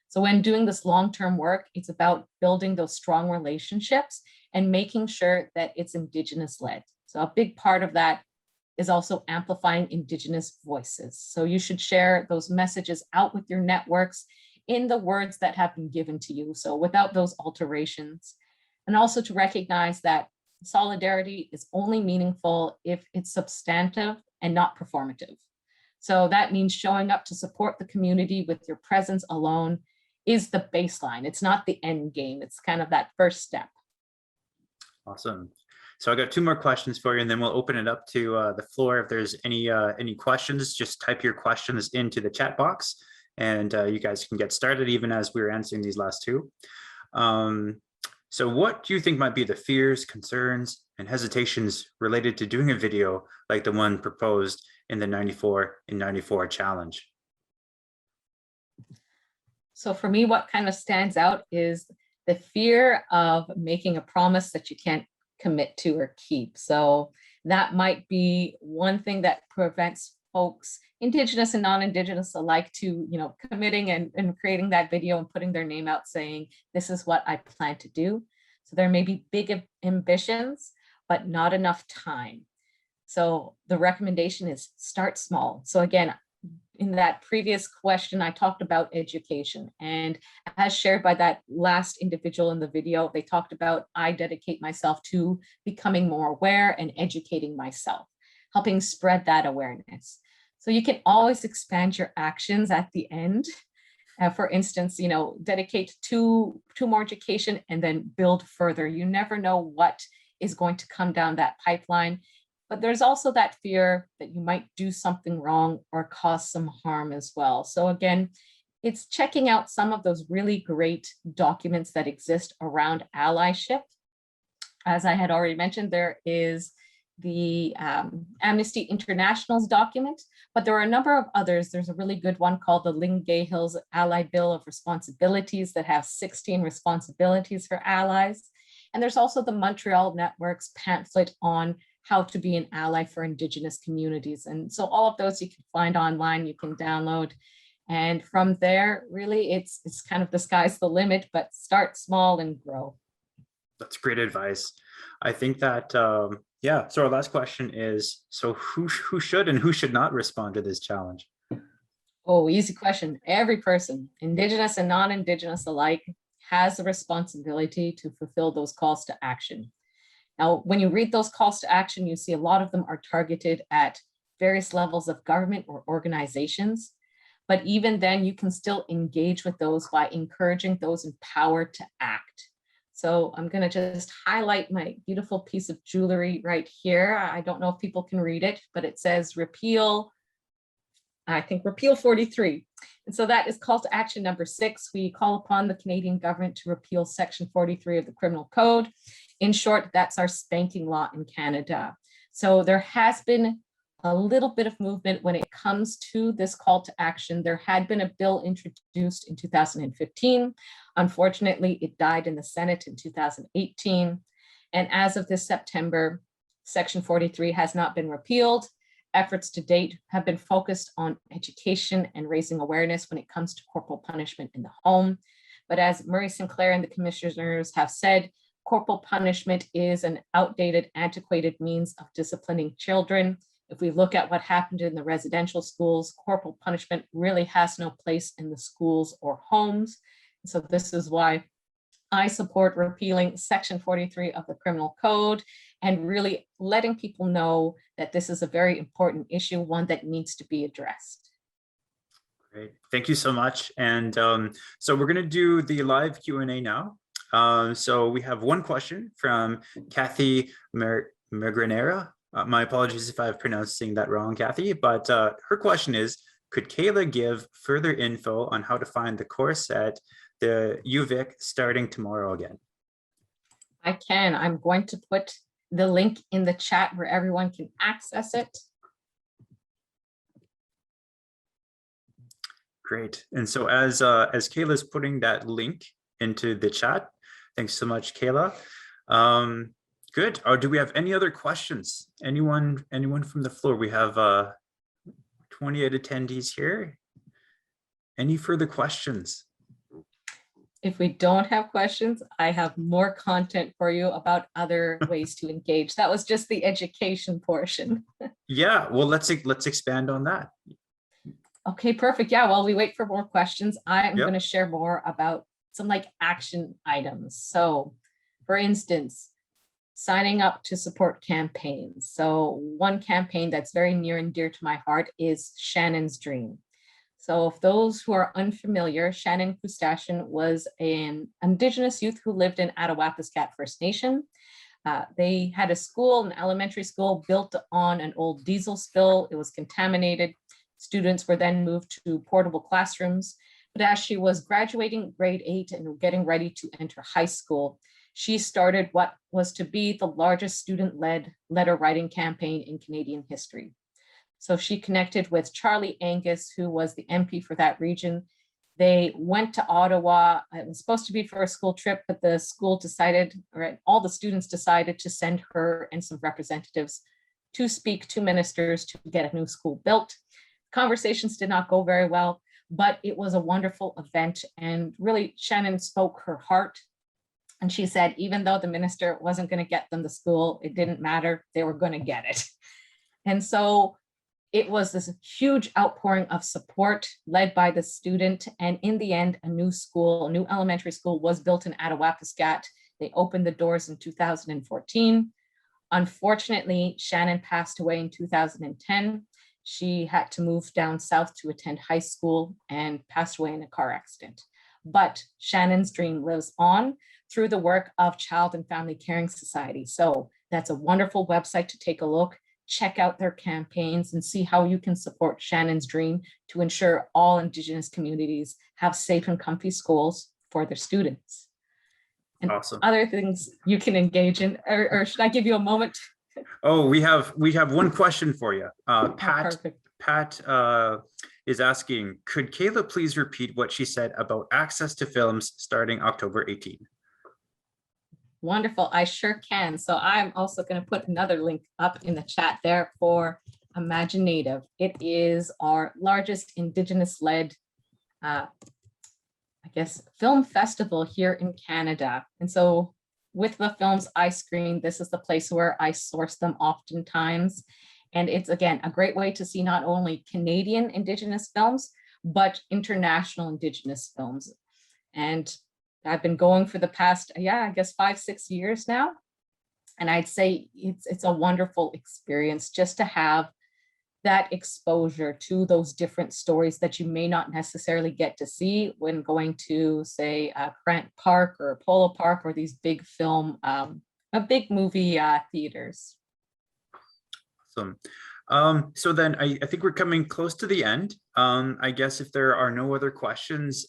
So when doing this long-term work, it's about building those strong relationships and making sure that it's Indigenous led. So a big part of that is also amplifying Indigenous voices. So you should share those messages out with your networks in the words that have been given to you. So without those alterations. And also to recognize that solidarity is only meaningful if it's substantive and not performative. So that means showing up to support the community with your presence alone is the baseline. It's not the end game. It's kind of that first step. Awesome. So I got 2 more questions for you, and then we'll open it up to the floor. If there's any questions, just type your questions into the chat box, and you guys can get started even as we're answering these last 2. So what do you think might be the fears, concerns, and hesitations related to doing a video like the one proposed in the 94 in 94 challenge? So for me, what kind of stands out is the fear of making a promise that you can't commit to or keep. So that might be one thing that prevents folks, Indigenous and non-Indigenous alike, to committing and creating that video and putting their name out saying, this is what I plan to do. So there may be big ambitions, but not enough time. So the recommendation is start small. So again, in that previous question, I talked about education, and as shared by that last individual in the video, they talked about, I dedicate myself to becoming more aware and educating myself, helping spread that awareness. So you can always expand your actions at the end. For instance, dedicate to more education and then build further. You never know what is going to come down that pipeline. But there's also that fear that you might do something wrong or cause some harm as well. So again, it's checking out some of those really great documents that exist around allyship. As I had already mentioned, there is the Amnesty International's document, but there are a number of others. There's a really good one called the Ling-Gahill's Ally Bill of Responsibilities that has 16 responsibilities for allies. And there's also the Montreal Network's pamphlet on how to be an ally for Indigenous communities. And so all of those you can find online, you can download. And from there, really, it's kind of the sky's the limit, but start small and grow. That's great advice. I think that, yeah, so our last question is, so who should and who should not respond to this challenge? Oh, easy question. Every person, Indigenous and non-Indigenous alike, has the responsibility to fulfill those calls to action. Now, when you read those calls to action, you see a lot of them are targeted at various levels of government or organizations. But even then, you can still engage with those by encouraging those empowered to act. So I'm going to just highlight my beautiful piece of jewelry right here. I don't know if people can read it, but it says Repeal, I think Repeal 43. And so that is call to action number 6. We call upon the Canadian government to repeal Section 43 of the Criminal Code. In short, that's our spanking law in Canada. So there has been a little bit of movement when it comes to this call to action. There had been a bill introduced in 2015. Unfortunately, it died in the Senate in 2018. And as of this September, Section 43 has not been repealed. Efforts to date have been focused on education and raising awareness when it comes to corporal punishment in the home. But as Murray Sinclair and the commissioners have said, corporal punishment is an outdated, antiquated means of disciplining children. If we look at what happened in the residential schools, corporal punishment really has no place in the schools or homes. So this is why I support repealing Section 43 of the Criminal Code and really letting people know that this is a very important issue, one that needs to be addressed. Great, thank you so much. And so we're going to do the live Q&A now. So we have one question from Cathy Mergranera. My apologies if I'm pronouncing that wrong, Cathy, but her question is, could Kayla give further info on how to find the course at the UVic starting tomorrow again? I can. I'm going to put the link in the chat where everyone can access it. Great. And so as Kayla's putting that link into the chat, thanks so much, Kayla. Good. Do we have any other questions? Anyone from the floor? We have 28 attendees here. Any further questions? If we don't have questions, I have more content for you about other ways to engage. That was just the education portion. Yeah, well, let's expand on that. Okay, perfect. Yeah, while we wait for more questions, I'm Yep. going to share more about some like action items. So for instance, signing up to support campaigns. So one campaign that's very near and dear to my heart is Shannon's Dream. So if those who are unfamiliar, Shannon Kustashian was an Indigenous youth who lived in Attawapiskat First Nation. They had a school, an elementary school built on an old diesel spill. It was contaminated. Students were then moved to portable classrooms. But as she was graduating grade 8 and getting ready to enter high school, she started what was to be the largest student-led letter writing campaign in Canadian history. So she connected with Charlie Angus, who was the MP for that region. They went to Ottawa. It was supposed to be for a school trip, but the school decided, or all the students decided to send her and some representatives to speak to ministers to get a new school built. Conversations did not go very well, but it was a wonderful event. And really, Shannon spoke her heart. And she said, even though the minister wasn't going to get them the school, it didn't matter. They were going to get it. And so it was this huge outpouring of support led by the student. And in the end, a new school, a new elementary school was built in Attawapiskat. They opened the doors in 2014. Unfortunately, Shannon passed away in 2010. She had to move down south to attend high school and passed away in a car accident. But Shannon's dream lives on through the work of Child and Family Caring Society. So that's a wonderful website to take a look, check out their campaigns and see how you can support Shannon's dream to ensure all Indigenous communities have safe and comfy schools for their students. And Awesome. Other things you can engage in, or should I give you a moment? Oh, we have one question for you. Perfect. Pat is asking, could Kayla please repeat what she said about access to films starting October 18? Wonderful, I sure can. So I'm also going to put another link up in the chat there for Imaginative. It is our largest Indigenous-led, film festival here in Canada. And so with the films I screen, this is the place where I source them oftentimes. And it's, again, a great way to see not only Canadian Indigenous films, but international Indigenous films. And I've been going for the past, 5-6 years now. And I'd say it's a wonderful experience just to have that exposure to those different stories that you may not necessarily get to see when going to, say, Grant Park or Polo Park or these big film, big movie theaters. Awesome. So then I think we're coming close to the end. I guess if there are no other questions,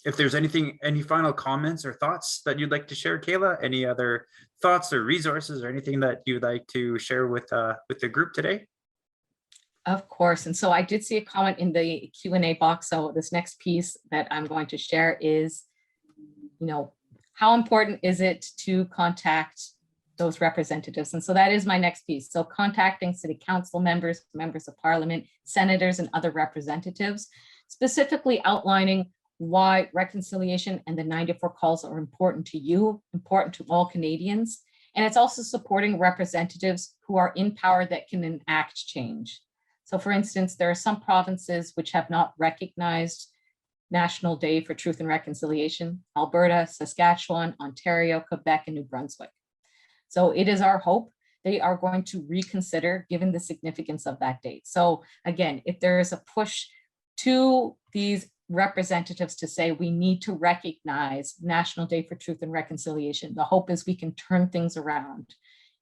if there's any final comments or thoughts that you'd like to share, Kayla, any other thoughts or resources or anything that you'd like to share with the group today? Of course. And so I did see a comment in the Q&A box. So this next piece that I'm going to share is, how important is it to contact those representatives? And so that is my next piece. So contacting city council members, members of parliament, senators, and other representatives, specifically outlining why reconciliation and the 94 calls are important to you, important to all Canadians. And it's also supporting representatives who are in power that can enact change. So for instance, there are some provinces which have not recognized National Day for Truth and Reconciliation: Alberta, Saskatchewan, Ontario, Quebec, and New Brunswick. So it is our hope they are going to reconsider given the significance of that date. So again, if there is a push to these representatives to say we need to recognize National Day for Truth and Reconciliation, the hope is we can turn things around.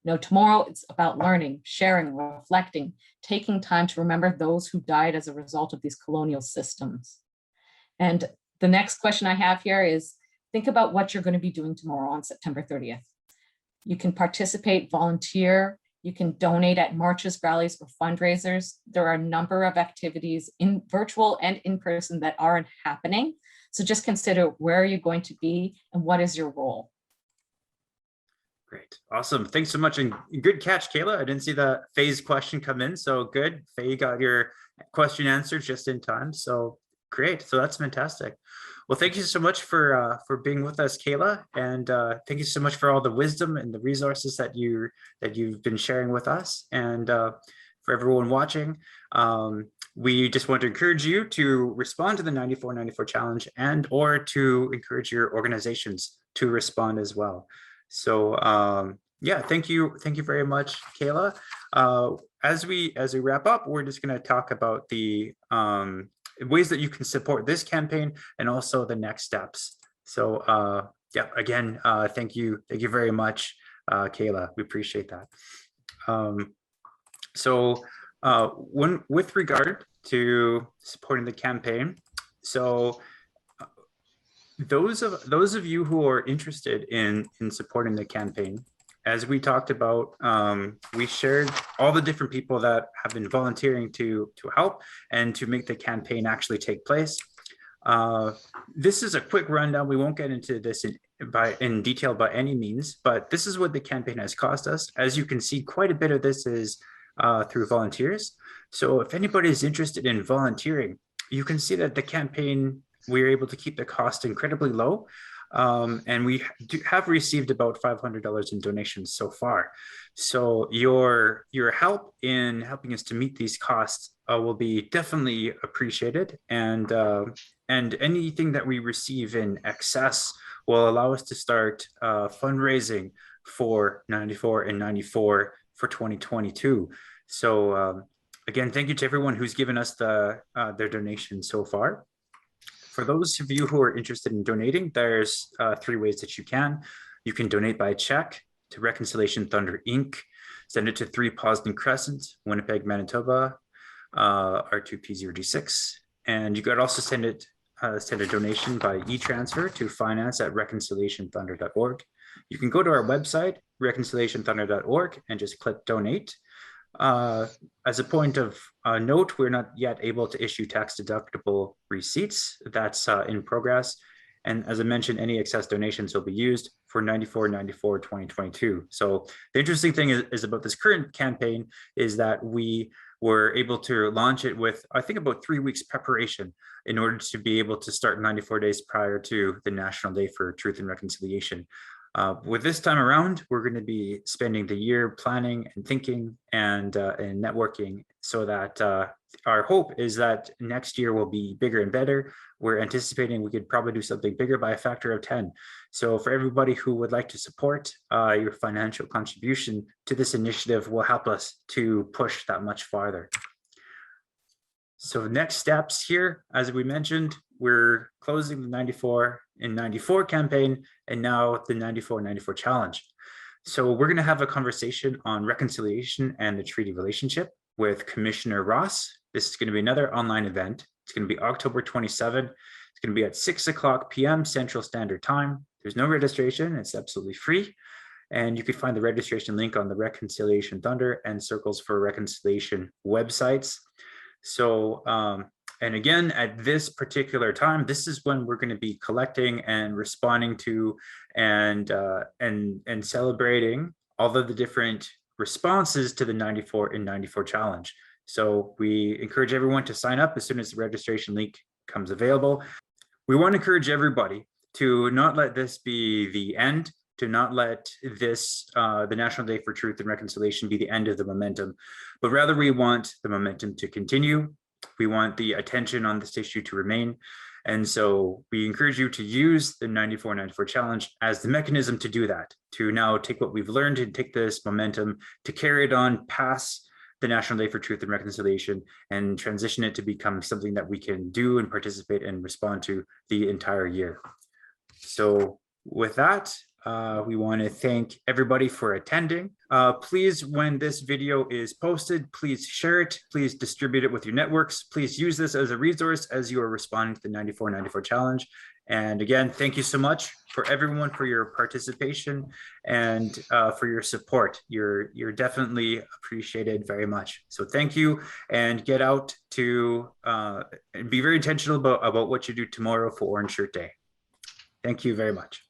You know, tomorrow it's about learning, sharing, reflecting, taking time to remember those who died as a result of these colonial systems. And the next question I have here is, think about what you're going to be doing tomorrow on September 30th. You can participate, volunteer, you can donate at marches, rallies, or fundraisers. There are a number of activities in virtual and in person that are happening. So just consider, where are you going to be and what is your role? Great. Awesome. Thanks so much. And good catch, Kayla. I didn't see the Faye's question come in. So good. Faye got your question answered just in time. So great. So that's fantastic. Well, thank you so much for being with us, Kayla. And thank you so much for all the wisdom and the resources that you've been sharing with us. And for everyone watching, we just want to encourage you to respond to the 9494 challenge, and or to encourage your organizations to respond as well. So yeah, thank you very much, Kayla. As we wrap up, we're just going to talk about the ways that you can support this campaign and also the next steps. So yeah, again, thank you very much, Kayla. We appreciate that. So with regard to supporting the campaign, so those of you who are interested in supporting the campaign, as we talked about, we shared all the different people that have been volunteering to help and to make the campaign actually take place. This is a quick rundown. We won't get into this in detail by any means, but this is what the campaign has cost us. As you can see, quite a bit of this is through volunteers. So if anybody is interested in volunteering, you can see that the campaign, we're able to keep the cost incredibly low. And we have received about $500 in donations so far. So your help in helping us to meet these costs will be definitely appreciated. And anything that we receive in excess will allow us to start fundraising for 94 and 94 for 2022. So again, thank you to everyone who's given us their donation so far. For those of you who are interested in donating, there's 3 ways that you can. You can donate by check to Reconciliation Thunder, Inc. Send it to 3 Poston Crescent, Winnipeg, Manitoba, R2P0G6. And you could also send a donation by e-transfer to finance@reconciliationthunder.org. You can go to our website, reconciliationthunder.org, and just click donate. As a point of note, we're not yet able to issue tax-deductible receipts. That's in progress. And as I mentioned, any excess donations will be used for 94 2022. So the interesting thing is about this current campaign is that we were able to launch it with, I think, about 3 weeks preparation in order to be able to start 94 days prior to the National Day for Truth and Reconciliation. With this time around, we're going to be spending the year planning and thinking and networking, so that our hope is that next year will be bigger and better. We're anticipating we could probably do something bigger by a factor of 10. So for everybody who would like to support, your financial contribution to this initiative will help us to push that much farther. So next steps here, as we mentioned, we're closing the 94 in 94 campaign and now the 94 challenge. So we're going to have a conversation on reconciliation and the treaty relationship with Commissioner Ross. This is going to be another online event. It's going to be October 27th. It's going to be at 6:00 p.m. Central Standard Time. There's no registration. It's absolutely free. And you can find the registration link on the Reconciliation Thunder and Circles for Reconciliation websites. So, and again, at this particular time, this is when we're going to be collecting and responding to and celebrating all of the different responses to the 94 in 94 challenge. So we encourage everyone to sign up as soon as the registration link comes available. We want to encourage everybody to not let this be the end, to not let this, the National Day for Truth and Reconciliation, be the end of the momentum, but rather we want the momentum to continue. We want the attention on this issue to remain. And so we encourage you to use the 94-94 challenge as the mechanism to do that, to now take what we've learned and take this momentum to carry it on past the National Day for Truth and Reconciliation and transition it to become something that we can do and participate and respond to the entire year. So with that, we want to thank everybody for attending. Please, when this video is posted, please share it. Please distribute it with your networks. Please use this as a resource as you are responding to the 94-94 challenge. And again, thank you so much for everyone for your participation and for your support. You're definitely appreciated very much. So thank you, and get out to and be very intentional about what you do tomorrow for Orange Shirt Day. Thank you very much.